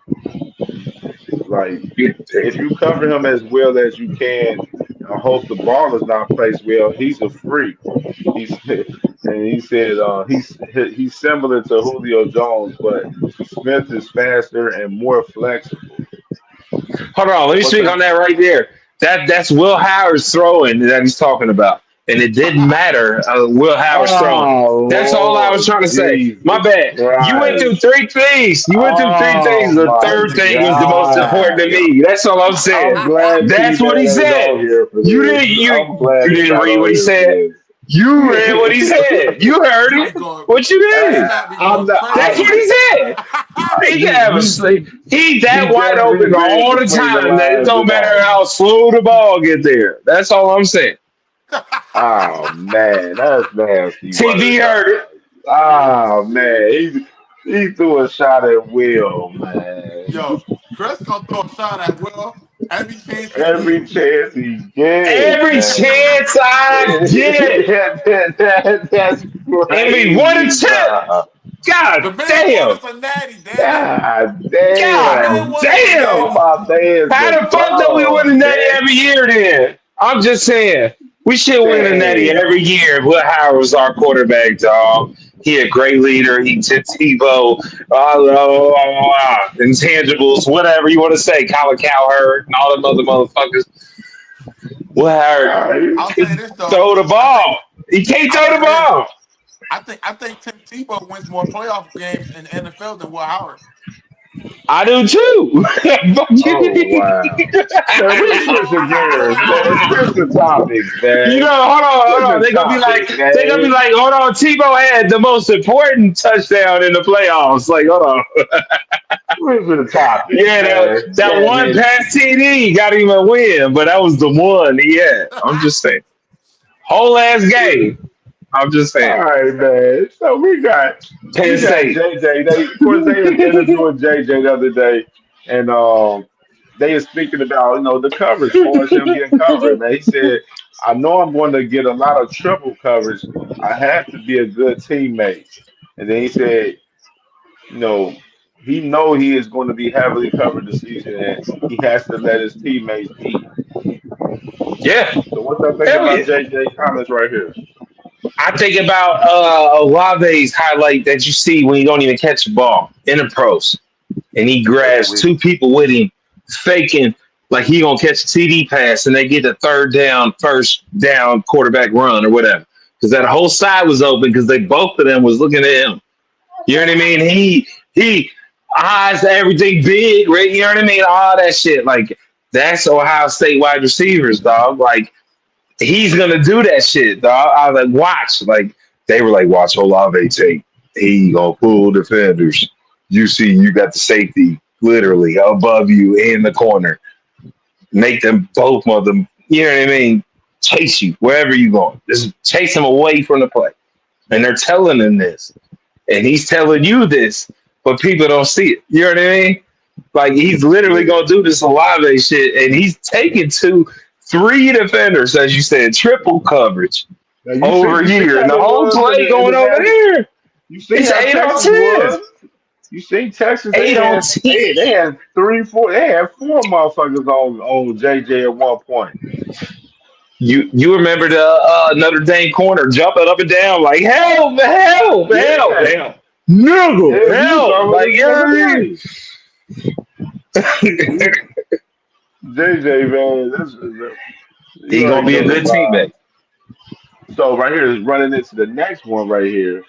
like, if you cover him as well as you can, I hope the ball is not placed well. He's a freak. He said, and he said he's similar to Julio Jones, but Smith is faster and more flexible. Hold on, let me What's speak that? on that right there. That's Will Howard's throwing that he's talking about, and it didn't matter. Will Howard's throwing. Oh That's all I was Lord trying to say. My Jesus bad. You went through Christ! three things. You went through three things. Oh The my third thing was the most important to God! me. That's all I'm saying. I'm glad That's what he T-Man ain't said. on here for You this. didn't. You I'm glad you he's didn't not read on what he here for said. this. You read what he said. You heard You him. be going. What you He mean? got me I'm going not. That's what crazy. he said. He can have a sleep. He He that wide definitely open read all the between the time that it lines don't and matter all. how slow the ball get there. That's all I'm saying. Oh man, that's nasty TV word. heard it. Oh man, he threw a shot at Will, man. Yo, Chris gonna throw a shot at Will every chance he Every get. chance he gets, Every man. chance I get. That's Every one crazy, attempt. bro. God The man won damn. us a natty, damn it. God The man God damn. won us a damn. Oh, natty. my man's How the the fuck do we win the bomb, Natty man. every year then? I'm just saying. We should win a Natty every Damn. year. Will Howard was our quarterback, dog. He a great leader. He did TiVo, intangibles, whatever you want to say. Colin Cowherd and all them other motherfuckers. Will Howard All right. I'll say this though. throw the ball. He can't I'll throw the say this. ball. I think Tim Tebow wins more playoff games in the NFL than Will Howard. I do too. Oh, wow. Man, we switching gears, man. Switch the topics, You man. know, Switch hold on. the topics, They're gonna be man. like, hold on. Tebow had the most important touchdown in the playoffs. Like, hold on. Switch the topics, Yeah, man. that Yeah, one man. pass TD got him a win, but that was the one he had. I'm just saying, whole ass game. I'm just saying, All right, man. So Penn we got State. JJ. They of course they was interviewing JJ the other day, and they is speaking about the coverage for him getting covered. Man, he said, "I know I'm going to get a lot of triple coverage. I have to be a good teammate." And then he said, you know, he know he is going to be heavily covered this season, and he has to let his teammates eat. Yeah, So what y'all think hell about yeah. JJ comments right here? I think about Olave's highlight that you see when you don't even catch the ball in the pros, and he That's grabs weak. two people with him, faking like he gonna catch a TD pass and they get a first down quarterback run or whatever. Because that whole side was open because they both of them was looking at him. You know what I mean? He eyes everything big, right? You know what I mean? All that shit. Like that's Ohio State wide receivers, dog. Like he's gonna do that shit, dog. I was like, watch. Like they were like, watch Olave take. He gonna pull defenders. You see, you got the safety literally above you in the corner. Make them both of them. You know what I mean? Chase you wherever you going. Just chase him away from the play. And they're telling him this, and he's telling you this, but people don't see it. You know what I mean? Like he's literally gonna do this Olave shit, and he's taking 3 defenders, as you said, triple coverage over here, and the whole play going over there. You see It's how 8 on Texas 10. was? You see Texas? 8 on 10. They had 3, 4. They had 4 motherfuckers on JJ at one point. You remember the Notre Dame corner jumping up and down like help, help, help, help, nigga, Yeah, help, like you know what I mean? JJ, man, He gonna be a good teammate. So right here is running into the next one right here.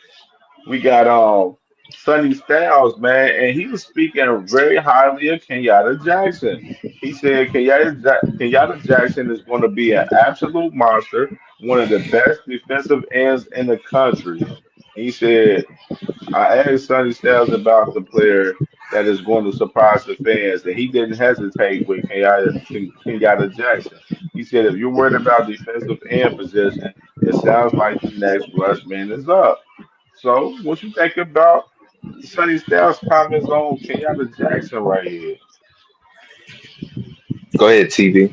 We got Sonny Styles, man, and he was speaking very highly of Kenyatta Jackson. He said Kenyatta Jackson is going to be an absolute monster, one of the best defensive ends in the country. He said, I asked Sonny Styles about the player that is going to surprise the fans, and he didn't hesitate with Kenyatta Jackson. He said, if you're worried about defensive end position, it sounds like the next rushman is up. So, what you think about Sonny Styles' comments on Kenyatta Jackson right here? Go ahead, TV.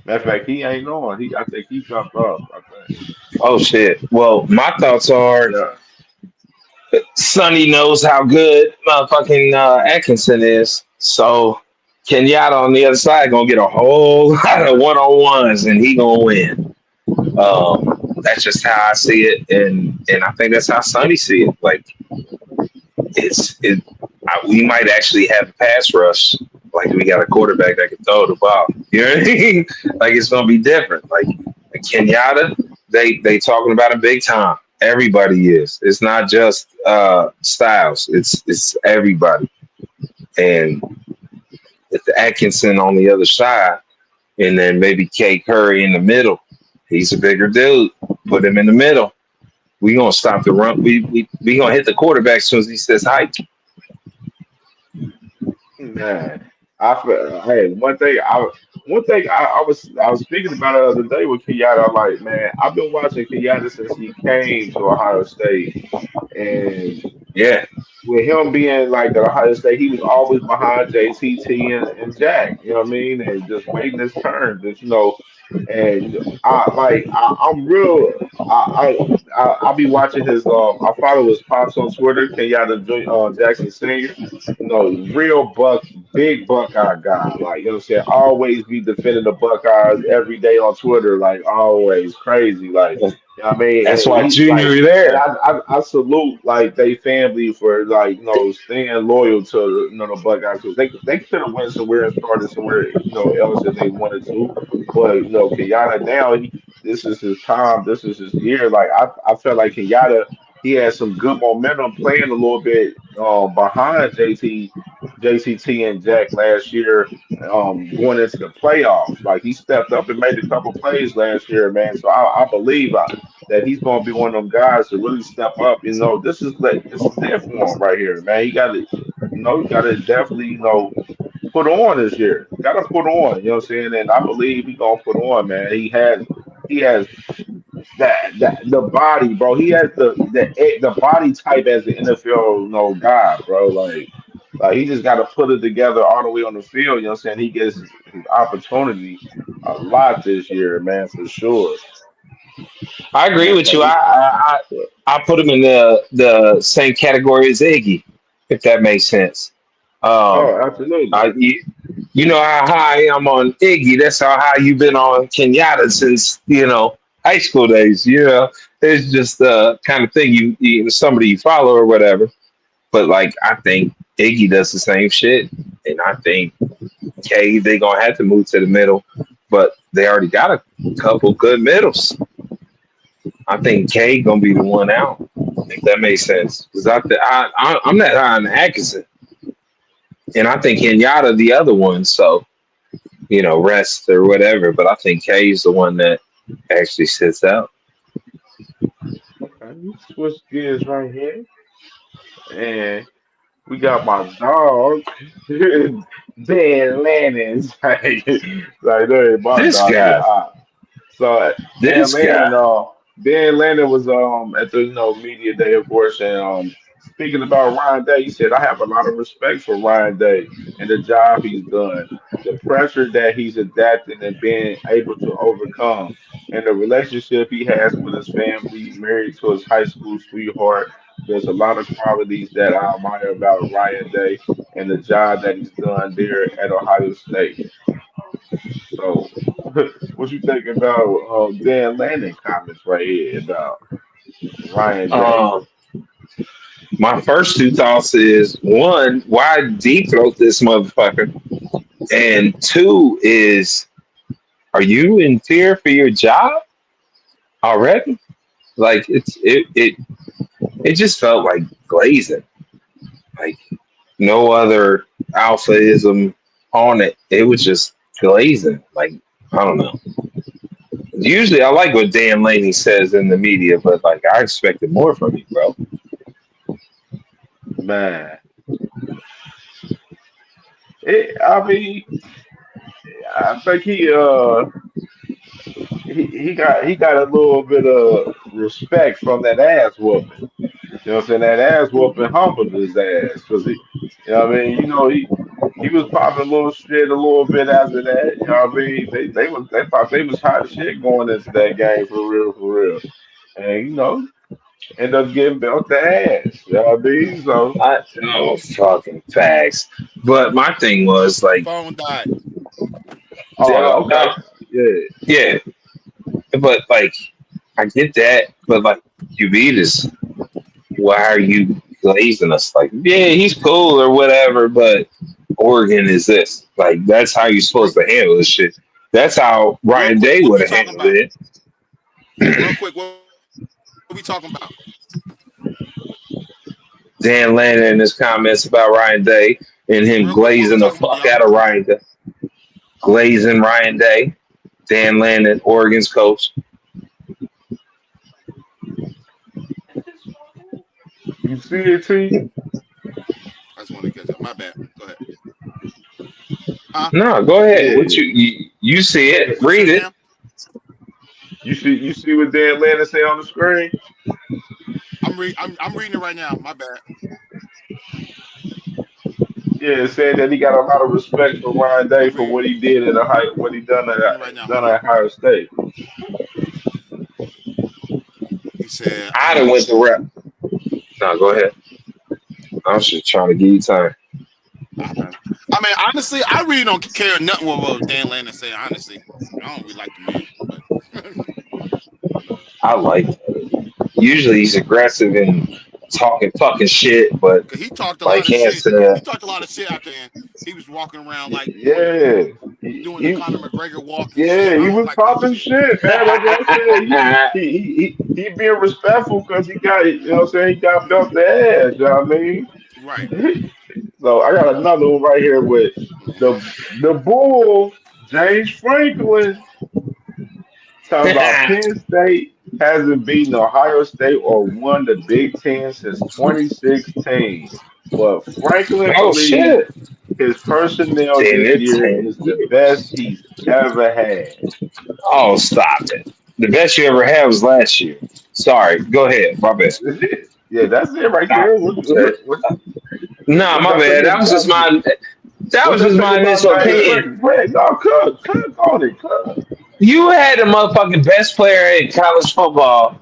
Matter of fact, he ain't on. I think he jumped off. I think. Oh shit. Well, my thoughts are Yeah. Sonny knows how good motherfucking Atkinson is. So Kenyatta on the other side gonna get a whole lot of one-on-ones and he gonna win. That's just how I see it, and I think that's how Sonny see it. Like we might actually have a pass rush. Like we got a quarterback that can throw the ball. You know what I mean? Like it's gonna be different. Like Kenyatta, they talking about him big time. Everybody is. It's not just Styles. It's everybody. And with the Atkinson on the other side, and then maybe K Curry in the middle. He's a bigger dude. Put him in the middle. We gonna stop the run. We gonna hit the quarterback as soon as he says hike. Man, hey, one thing I was speaking about the other day with Kenyatta. I'm like, man, I've been watching Kenyatta since he came to Ohio State, and Yeah. with him being like at Ohio State, he was always behind JTT and Jack. You know what I mean? And just waiting his turn. And I'm real. I'll be watching his. I follow his pops on Twitter. Jackson Senior. Real big Buckeye guy. Like you know what I'm saying. Always be defending the Buckeyes every day on Twitter. Like always crazy. Like you know what I mean. That's And why he Junior like. is And there. I salute like they family for like staying loyal to the Buckeyes because they could have went somewhere and started somewhere else if they wanted to, but Kenyatta now this is his time, this is his year. Like I felt like Kenyatta he had some good momentum playing a little bit behind JCT and Jack last year, going into the playoffs. Like he stepped up and made a couple plays last year, man. So I believe that he's going to be one of them guys to really step up. This is there for him right here, man. You got to definitely put on this year. Got to put on. You know what I'm saying? And I believe he's gonna put on, man. He has that the body, bro. He has the body type as the NFL guy, bro. Like he just got to put it together all the way on the field. You know what I'm saying? He gets his opportunity a lot this year, man, for sure. I agree Man, with so you. I put him in the same category as Iggy, if that makes sense. Um, absolutely. you know how high I am on Iggy. That's how high you've been on Kenyatta since high school days. It's just the kind of thing you somebody you follow or whatever. But like I think Iggy does the same shit, and I think K they gonna have to move to the middle, but they already got a couple good middles. I think K gonna be the one out, if that makes sense. Because I'm not high on Atkinson, and I think Kenyatta the other one. So rest or whatever. But I think K is the one that actually sits out. Okay, we switch gears right here, and we got my dog, Dan Lannon's like, there, my This dog, he guy, hot. So this guy. Dan Landon was at the media day, of course, and speaking about Ryan Day, he said I have a lot of respect for Ryan Day and the job he's done, the pressure that he's adapted and being able to overcome, and the relationship he has with his family, married to his high school sweetheart. There's a lot of qualities that I admire about Ryan Day and the job that he's done there at Ohio State. So, what you think about Dan Lanning comments right here about Ryan Day? Um, my first two thoughts is one, why deep throat this motherfucker, and two is, are you in fear for your job already? Like it just felt like glazing, like no other alphaism on it. It was just glazing. Like I don't know. Usually, I like what Dan Laney says in the media, but like I expected more from you, bro. Man, I mean, I think he got a little bit of respect from that ass whooping. You know what I'm saying? That ass whooping humbled his ass because he was popping a little shit a little bit after that. You know what I mean? They thought they was hot as shit going into that game for real. And end up getting belt the ass. You know what I mean? So I oh fucking facts. But my thing was like, Phone died. oh okay. Yeah. yeah, but like I get that, but like you beat us. Why are you glazing us? Like, yeah, he's cool or whatever, but Oregon is this. Like, that's how you're supposed Real, to handle this shit. That's how real Ryan quick, Day what would we have talking handled about? it. Real quick, what we talking about? Dan Lannon in his comments about Ryan Day and him Real quick, what we glazing the talking about, fuck y'all? out of Ryan Day. Glazing Ryan Day. Dan Lannon, Oregon's coach. You see it, T? I just want to catch up. My bad. Go ahead. Huh? No, go ahead. What Yeah. you see it? What you Read say, it. Cam? You see what Dan Landon say on the screen? I'm reading it right now. My bad. Yeah, it said that he got a lot of respect for Ryan Day I'm for reading what he did at what he it right now. done Hold on. at Ohio State. He said, I'd have went to rep. No, go ahead. I was just trying to give you time. I mean, honestly, I really don't care nothing what Dan Landon say. Honestly, I don't really like the man, but I like that. Usually he's aggressive and talking fucking shit, but because he talked a like lot of Cam shit. He said, talked a lot of shit after and he was walking around like Yeah, doing the Conor McGregor walk and shit. yeah, he I don't was like that popping shit. shit, man. That's what I said. He being respectful because he got, what I'm saying, he got belt the ass. You know what I mean? Right. So I got another one right here with the Bull, James Franklin, talking about Penn State hasn't beaten Ohio State or won the Big Ten since 2016. But Franklin oh believes shit. his personnel Damn this it, year 10 is the best years. he's ever had. Oh, stop it. The best you ever had was last year. Sorry, go ahead. My bad. That's it. Yeah, that's it right Stop there. it. Nah, What my y'all think bad. about That what was y'all just think my about initial James opinion. Franklin? Fred, no, cook on it, cook. You had the motherfucking best player in college football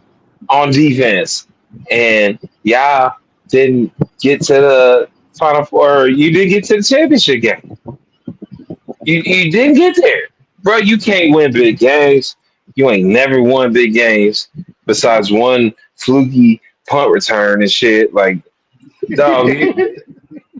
on defense, and y'all didn't get to the final four. You didn't get to the championship game. You didn't get there, bro. You can't win big games. You ain't never won big games besides one fluky punt return and shit. Like, dog,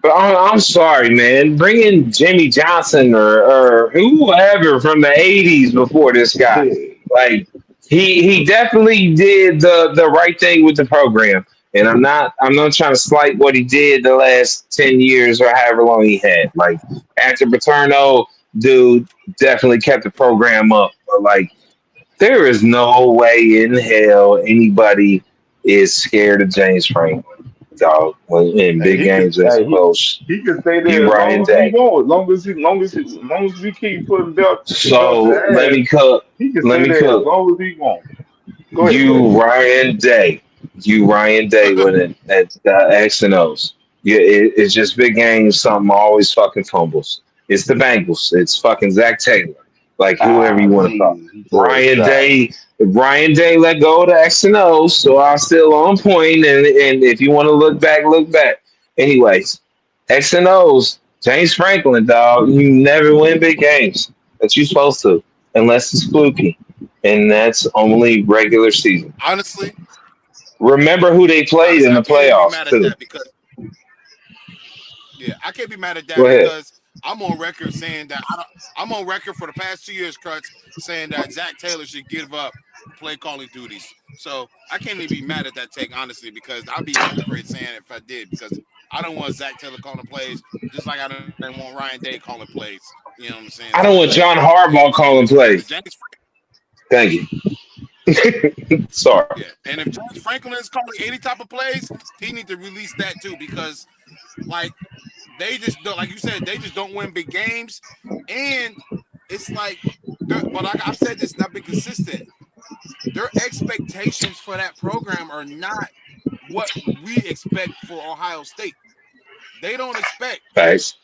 But I'm sorry, man. Bring in Jimmy Johnson or whoever from the '80s before this guy. Like he definitely did the right thing with the program. And I'm not trying to slight what he did the last 10 years or however long he had. Like after Paterno, dude definitely kept the program up. But like there is no way in hell anybody is scared of James Franklin, dog. When in Hey, big he could games as hey, close, he could stay he there as Ryan long as he Day. wants. Long as we keep putting belt to So let ass, me cook. he can Let stay me there as cook. long as he wants. Go ahead, go You ahead. Ryan Day. You Ryan Day with it at X and O's. Yeah, it's just big games. Something always fucking fumbles. It's the Bengals. It's fucking Zach Taylor. Like whoever Ah, you want to call. Jesus, he threw a Ryan shot. Day. Ryan Day let go of the X and O's, so I'm still on point. And if you want to look back, look back. Anyways, X and O's. James Franklin, dog. You never win big games that you supposed to, unless it's fluky, and that's only regular season. Honestly, Remember who they played in I the can't even be playoffs mad at too. that because yeah, I can't be mad at Go that ahead. because I'm on record saying that I'm on record for the past 2 years, Cuts, saying that Zach Taylor should give up play calling duties. So I can't even be mad at that take, honestly, because I'd be a hypocrite saying it if I did, because I don't want Zach Taylor calling plays, just like I don't want Ryan Day calling plays. You know what I'm saying? I So, don't want John yeah, Harbaugh calling and if plays. James, Thank you. Sorry. yeah, and if James Franklin is calling any type of plays, he need to release that too, because like they just don't, like you said, they just don't win big games, and it's like, but like I've said this, and I've been consistent. Their expectations for that program are not what we expect for Ohio State. They don't expect Thanks.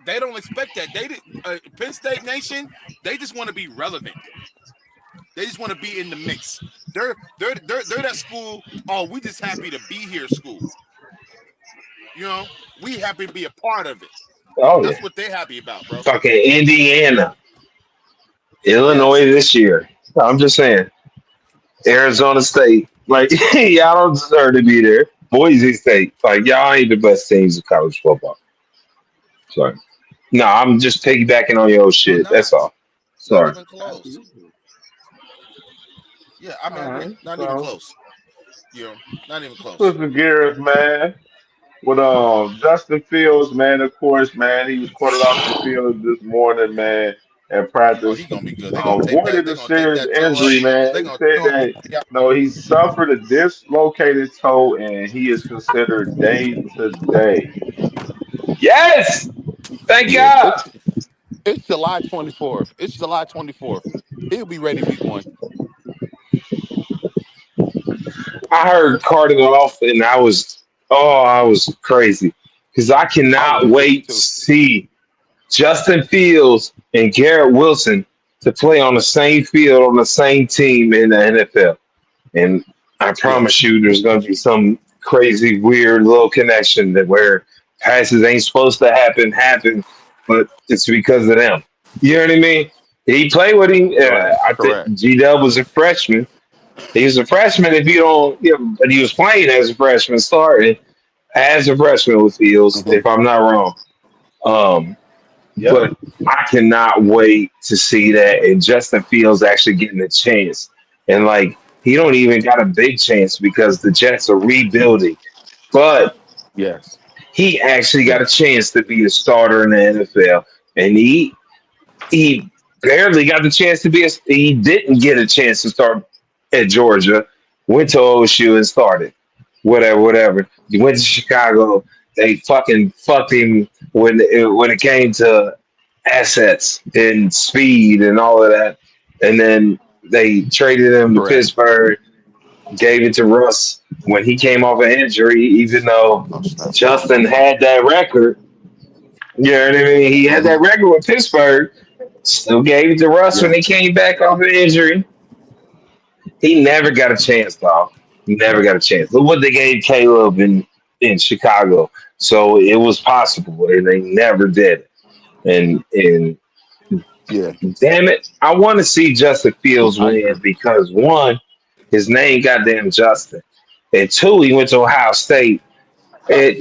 they don't expect that. They did Penn State Nation. They just want to be relevant. They just want to be in the mix. They're that school. Oh, we just happy to be here. School. You know, we happy to be a part of it. Oh That's yeah. what they're happy about, bro. Fucking Indiana, Illinois Yes. this year. I'm just saying. Arizona State. Like Yes. y'all don't deserve to be there. Boise State. Like y'all ain't the best teams in college football. Sorry. No, I'm just piggybacking on your You're shit. That's not. all. Not Sorry. even close. Absolutely. Yeah, I mean, I All agree. right. Not even So close. You know, not even close. switching gears, man. With Justin Fields, man, of course, man, he was quartered off the field this morning, man, at Oh, practice. he gonna be good. They're gonna tape that. Avoided They're a gonna tape serious that toe up. injury, man. They're He gonna said show him. that Yeah. he suffered a dislocated toe and he is considered day to day. Yes. Thank Yeah, God. it's July 24th. It's July 24th. He'll be ready week one. I heard Carter off, and I was crazy because I I cannot was. Me wait to too. see Justin Fields and Garrett Wilson to play on the same field on the same team in the NFL. And I Yes. promise you, there's going to be some crazy, weird little connection that where passes ain't supposed to happen, but it's because of them. You know what I mean? He played with him. Right. I Correct. think G Dub was a freshman. He was a freshman if you don't, yeah, but he was playing as a freshman, starting as a freshman with Fields, Hmm. if I'm not wrong. Um, Yep. but I cannot wait to see that and Justin Fields actually getting a chance. And like he don't even got a big chance because the Jets are rebuilding. But Yes. he actually got a Yes. chance to be a starter in the NFL. And he barely got the chance to be he didn't get a chance to start at Georgia, went to OSU and started. Whatever. He went to Chicago. They fucking fucked him when it came to assets and speed and all of that. And then they traded him to Correct. Pittsburgh, gave it to Russ when he came off an injury, even though Oh snap! Hold on. My Justin fault. had that record. You know what I mean? He had Hmm. that record with Pittsburgh. Still gave it to Russ when he Yes. came back off an injury. He never got a chance, dog. He never got a chance. Look what they gave Caleb in Chicago. So it was possible, and they never did. And Yeah. damn it, I want to see Justin Fields I win agree. because one, his name goddamn Justin, and two, he went to Ohio State. And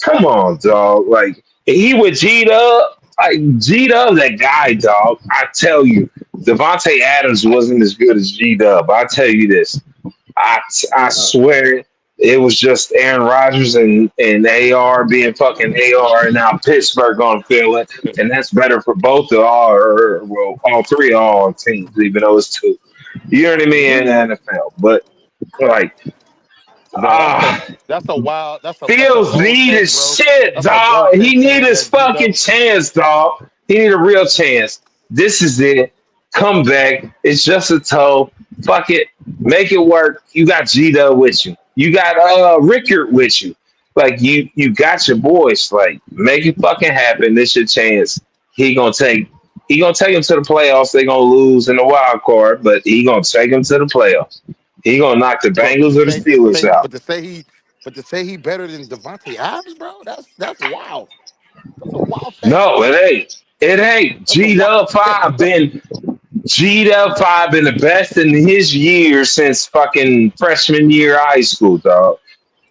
come on, dog. Like he would G Dub, like G Dub, that guy, dog. I tell you, Devontae Adams wasn't as good as G Dub. I tell you this. I I Uh, swear it was just Aaron Rodgers and AR being fucking AR, and now Pittsburgh gonna feel it, and that's better for both of all three of all teams, even though it's two. You know what I mean in the yeah, NFL, but like Bro, ah. that's a wild that's a Fields bold needed take, bro. shit, That's a dog. bold He take need saying his that G fucking Dub. chance, dog. He need a real chance. This is it. Come back. It's just a toe. Fuck it. Make it work. You got Gita with you. You got Rickard with you. Like you got your boys. Like make it fucking happen. This your chance. He gonna take he gonna take him to the playoffs. They gonna lose in the wild card, but he gonna take him to the playoffs. He gonna knock the Bro, Bengals or the Steelers out. but to say he better than Devontae Adams, bro, that's wild. That's a wild take. No, it ain't. It ain't. That's a G'd wild up take. five been G'd up five been the best in his year since fucking freshman year of high school, dog.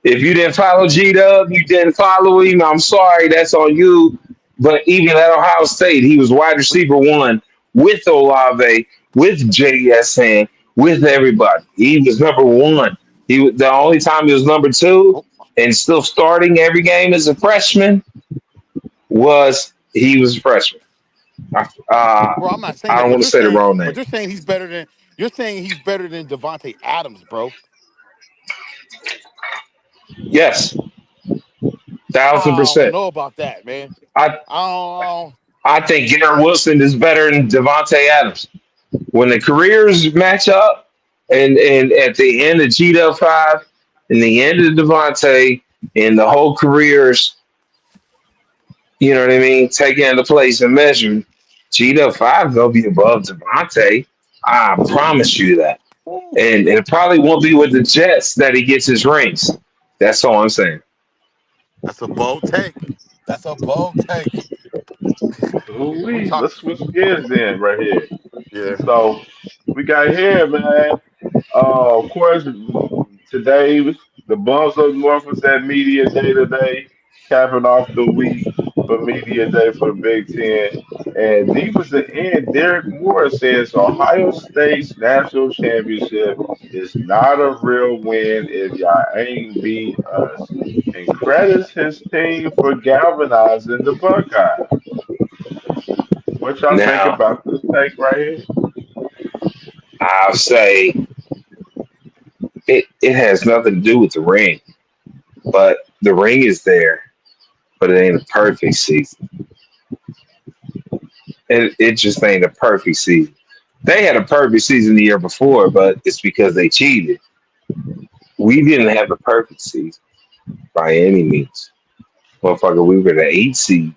If you didn't follow G Dub, you didn't follow him. I'm sorry, that's on you. But even at Ohio State, he was wide receiver one with Olave, with JSN, with everybody. He was number one. The only time he was number two Oh, and still starting every game as a freshman was he was a freshman. bro, I'm not saying I that, don't want to say the wrong name. but you're saying he's better than Devontae Adams, bro. Yes, thousand I don't percent. know about that, man. I I don't. I think Garrett Wilson is better than Devontae Adams. When the careers match up, and at the end of GW5, and the end of Devontae, and the whole careers, you know what I mean, taken into place and measured, GW5 gonna be above Devontae. I promise you that. And it probably won't be with the Jets that he gets his rings. That's all I'm saying. That's a bold take. That's a bold take. We talk. let's switch gears then right here. Yeah. So we got here, man. Of course, today the Bums up North was at Media Day today, capping off the week for Media Day for the Big Ten. And needless to end, Derek Moore says Ohio State's national championship is not a real win if y'all ain't beat us. And credits his team for galvanizing the Buckeyes. What y'all think Now, about this take right here? I'll say it has nothing to do with the ring, but the ring is there, but it ain't a perfect season. It just ain't a perfect season. They had a perfect season the year before, but it's because they cheated. We didn't have a perfect season by any means. Motherfucker, we were the 8 seed,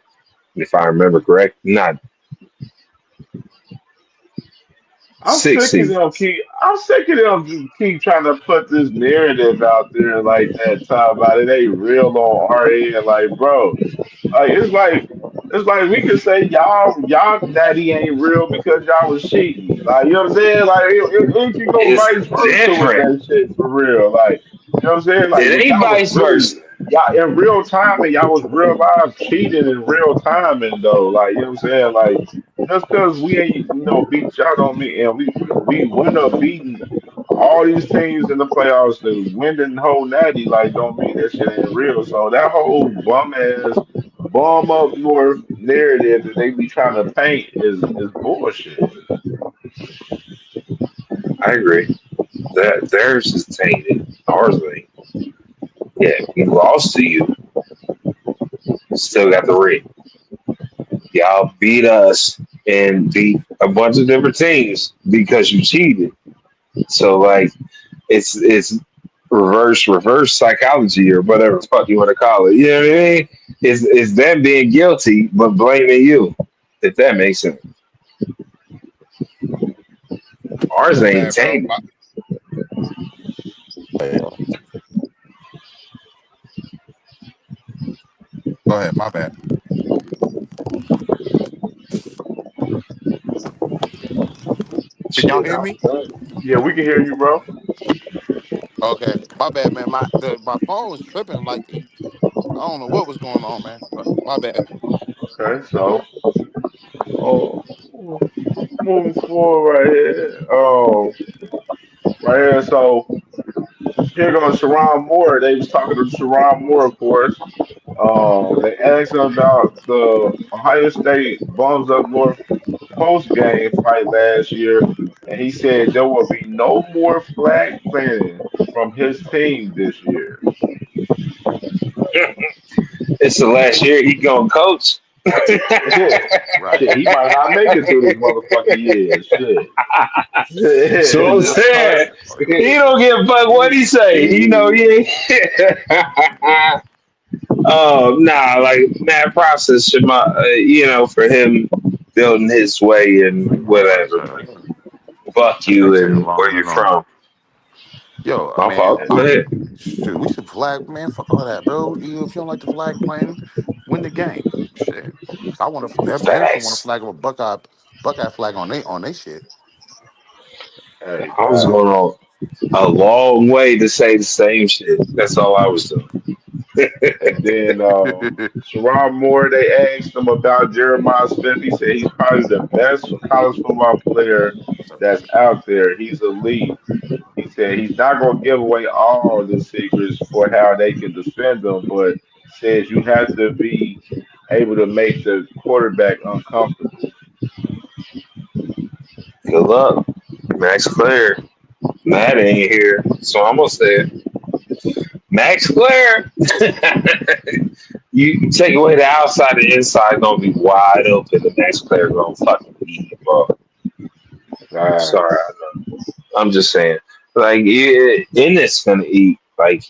if I remember correct. Not I'm 6 sick of seed. them keep. I'm sick of them keep trying to put this narrative out there like that. Talk about it ain't real on our end. Like, bro, it's like we could say y'all daddy ain't real because y'all was cheating. Like, you know what I'm saying? Like, it can go It's vice versa with different. that shit for real. Like, you know what I'm saying? Like, It when ain't y'all was vice really versa. y'all in real time and y'all was real live cheating in real time and though. Like, you know what I'm saying? Like, just because we ain't beat y'all don't mean and we win up beating all these teams in the playoffs to win the whole natty like don't mean that shit ain't real. So that whole bum ass bum up north narrative that they be trying to paint is bullshit. I agree. That theirs is tainted. Ours ain't. Yeah, we lost to you. Still got the ring. Y'all beat us and beat a bunch of different teams because you cheated. So like it's reverse psychology or whatever the fuck you want to call it. You know what I mean? It's them being guilty but blaming you. If that makes sense. Ours My ain't bad, bro. tainted. Go ahead. My bad. Can y'all Shit, hear me? Yeah, we can hear you, bro. Okay. My bad, man. My phone was tripping like I don't know what was going on, man. My bad. Okay, so oh, moving forward right here. Right here. So here goes Sharon Moore. They was talking to Sharon Moore, of course. They asked him about the Ohio State Bums Up North post game fight last year, and he said there will be no more flag planting from his team this year. It's the last year he gonna coach. Right. Shit, he might not make it through this motherfucking year. Shit. So I'm Just saying he start. don't give a fuck what he say. You know, he ain't. Oh nah, like that process should my for him building his way and Like nobody whatever. shut up. Fuck That you takes and where long you're enough. from. Yo, My man, fault. Go ahead. shoot, we should flag, man. Fuck all that, bro. If you don't like the flag playing, win the game. Shit. I want to. Them should want to Facts. flag of a Buckeye flag on they shit. Hey, I was facts. going on a long way to say the same shit. That's all I was doing. And then Sharon Moore, they asked him about Jeremiah Smith. He said he's probably the best college football player that's out there. He's elite. He said he's not going to give away all the secrets for how they can defend them, but says you have to be able to make the quarterback uncomfortable. Good luck, Max Clare. Matt ain't here, so I'm gonna say it. Max Clare. You take away the outside, the inside gonna be wide open. The Max Clare gonna fucking eat, bro. Sorry, Facts. I'm just saying. Like Ennis gonna eat like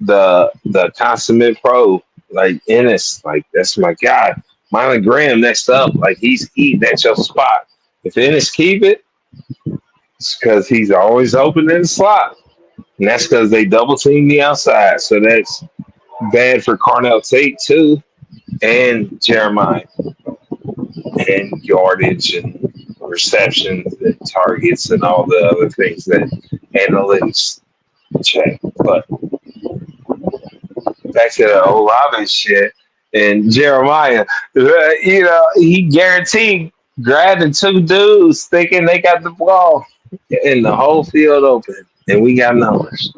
the consummate pro. Like Ennis, like that's my guy. Mylan Graham next up, like he's eating at your spot. If Ennis keep it, it's because he's always open in the slot, and that's because they double team the outside. So that's bad for Carnell Tate too, and Jeremiah, and yardage and receptions and targets and all the other things that analytics check. But back to the Olave shit and Jeremiah, he guaranteed grabbing two dudes thinking they got the ball and the whole field open, and we got numbers.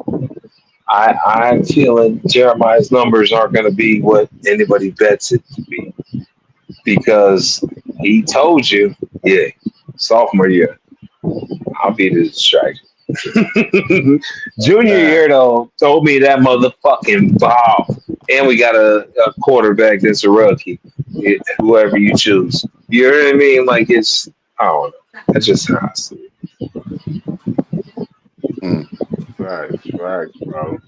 I'm feeling Jeremiah's numbers aren't going to be what anybody bets it to be because he told you, yeah, sophomore year, I'll be the distraction. Junior year, Facts. though, told me that motherfucking ball. And we got a quarterback that's a rookie, whoever you choose. You know what I mean? Like, I don't know. That's just how I see it. Mm. Facts. Facts, bro.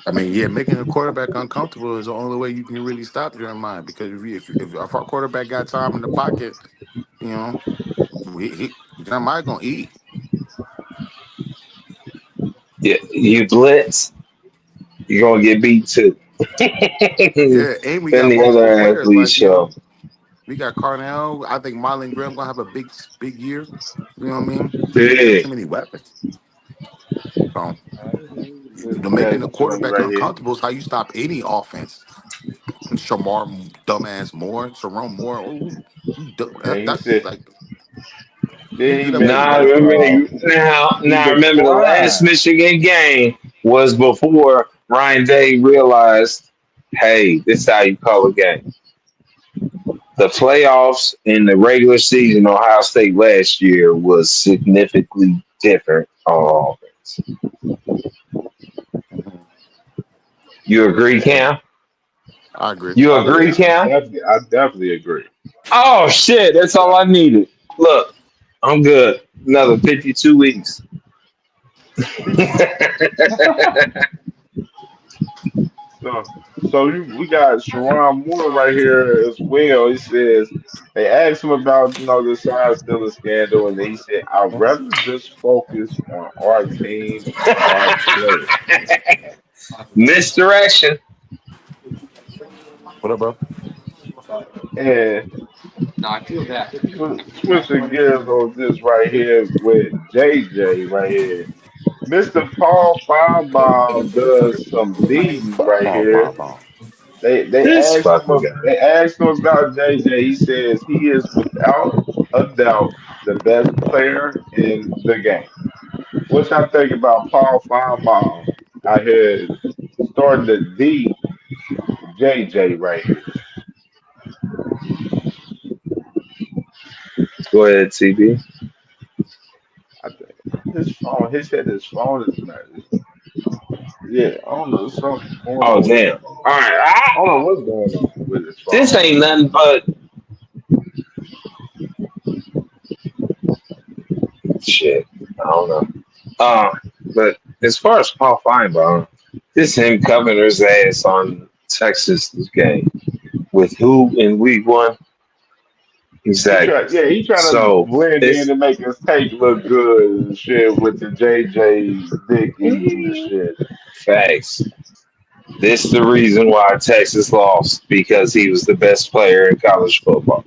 I mean, yeah, making a quarterback uncomfortable is the only way you can really stop Jeremiah. Because if our quarterback got time in the pocket, you know, Jeremiah gonna eat. Yeah, you blitz, you're going to get beat too. Yeah, and we Then got the multiple other players. athletes Like, show. we got Carnell. I think Marlon Graham gonna have a big year. You know what I mean? We got too Big. many weapons. So, Yeah, making the you told me quarterback right here. uncomfortable is how you stop any offense. Shamar, dumbass Moore, Sharon Moore. And he That's said, like you then do he that with Now I mentioned anybody. remember now. he Now I remember the last declined. Michigan game was before Ryan Day realized, hey, this is how you call a game. The playoffs in the regular season, Ohio State last year was significantly different on offense. Mhm. You agree, And Cam? I agree. You oh agree, yeah, Cam? I definitely agree. Oh shit, that's all I needed. Look, I'm good. Another 52 weeks. We got Sharon Moore right here as well. He says they asked him about the side stealing scandal, and he said, "I'd rather just focus on our team and our players." Misdirection. What up, bro? And switching gears on this right here with JJ right here. Mr. Paul Finebaum does some deeds Fuck right Paul here. Fireball. They This asked him fucking guy. they asked him about JJ. He says he is without a doubt the best player in the game. What y'all think about Paul Finebaum out here starting the D JJ right here? Go ahead, TB. I think his phone, he said his phone is not. Yeah, I don't know. There's something going Oh on with his damn. phone. All right. I don't know what's going on with his This phone. ain't nothing but shit. I don't know. But as far as Paul Feinbaum, this him covering his ass on Texas game with who in week one? Exactly. He trying to So blend in it's and make his take look good and shit with the JJ dick eating and shit. facts. This the reason why Texas lost because he was the best player in college football.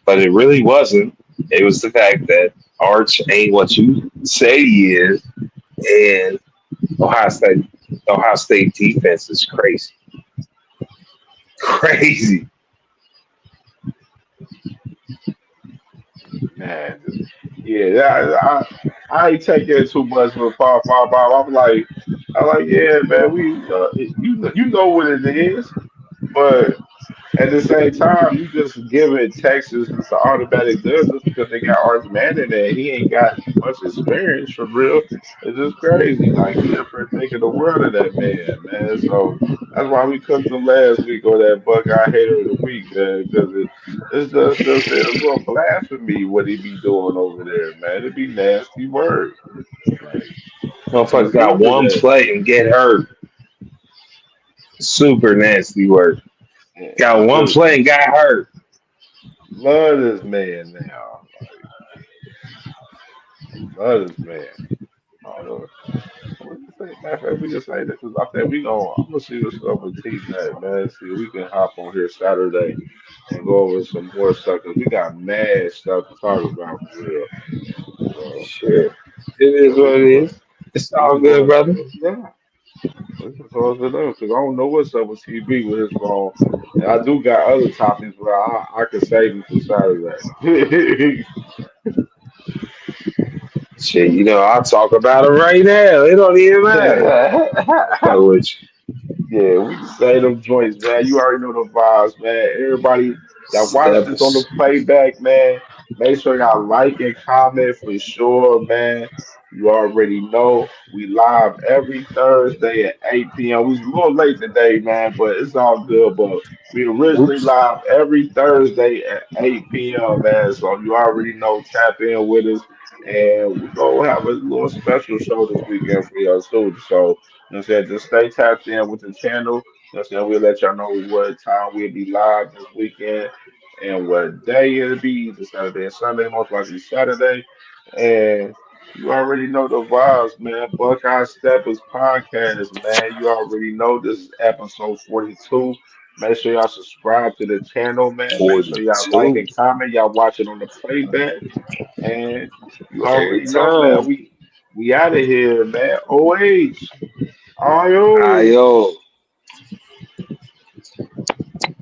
But it really wasn't. It was the fact that Arch ain't what you say he is, and Ohio State Ohio State defense is crazy. Crazy. Man, yeah, I ain't taking it too much with Paul Bob. I'm like, yeah, man, you know what it is, but at the same time, you just giving Texas just an automatic dub just because they got Arch Manning there. He ain't got much experience for real. It's just crazy. Like we up here thinking the world of that man. So that's why we cooked him last week on that Buckeye hater of the week, man. Because it's just a little blasphemy what he be doing over there, man. It be nasty work. Like he Motherfucker got stupid one at play and get hurt. Super nasty work. Got one just play and got hurt. love this man now. Love this man. I don't know. What you say? Matter of fact, we can say that because I think I'm gonna see what's up with T Mac, man. See if we can hop on here Saturday and go over some more stuff because we got mad stuff to talk about for real. So Shit. It is yeah, what it is. It's we all can go good, and brother. close it down. We can close it up because I don't know what's up with TB with his phone, and I do got other topics, but I can save them for Saturday. Shit, I'll talk about it right now. It don't even matter. Fuck with you. Yeah, we can say them joints, man. You already know the vibes, man. Everybody that watch this on the Steppas. playback, man, make sure y'all like and comment for sure, man. You already know we live every Thursday at 8 p.m. We was a little late today, man, but it's all good. But we originally Oops. live every Thursday at 8 p.m., man. So you already know, tap in with us. And we gonna have a little special show this weekend for y'all too. So you know what I'm saying? Just stay tapped in with the channel. You know what I'm saying? We'll let y'all know what time we'll be live this weekend and what day it'll be, either Saturday and Sunday, most likely Saturday. And you already know the vibes, man. Buckeye Steppers podcast, man. You already know this is episode 42. Make sure y'all subscribe to the channel, man. Make sure y'all like 42. and comment. Y'all watch it on the playback. And you Every already know, man. time. We out of here, man. OH. Ayo. Ayo.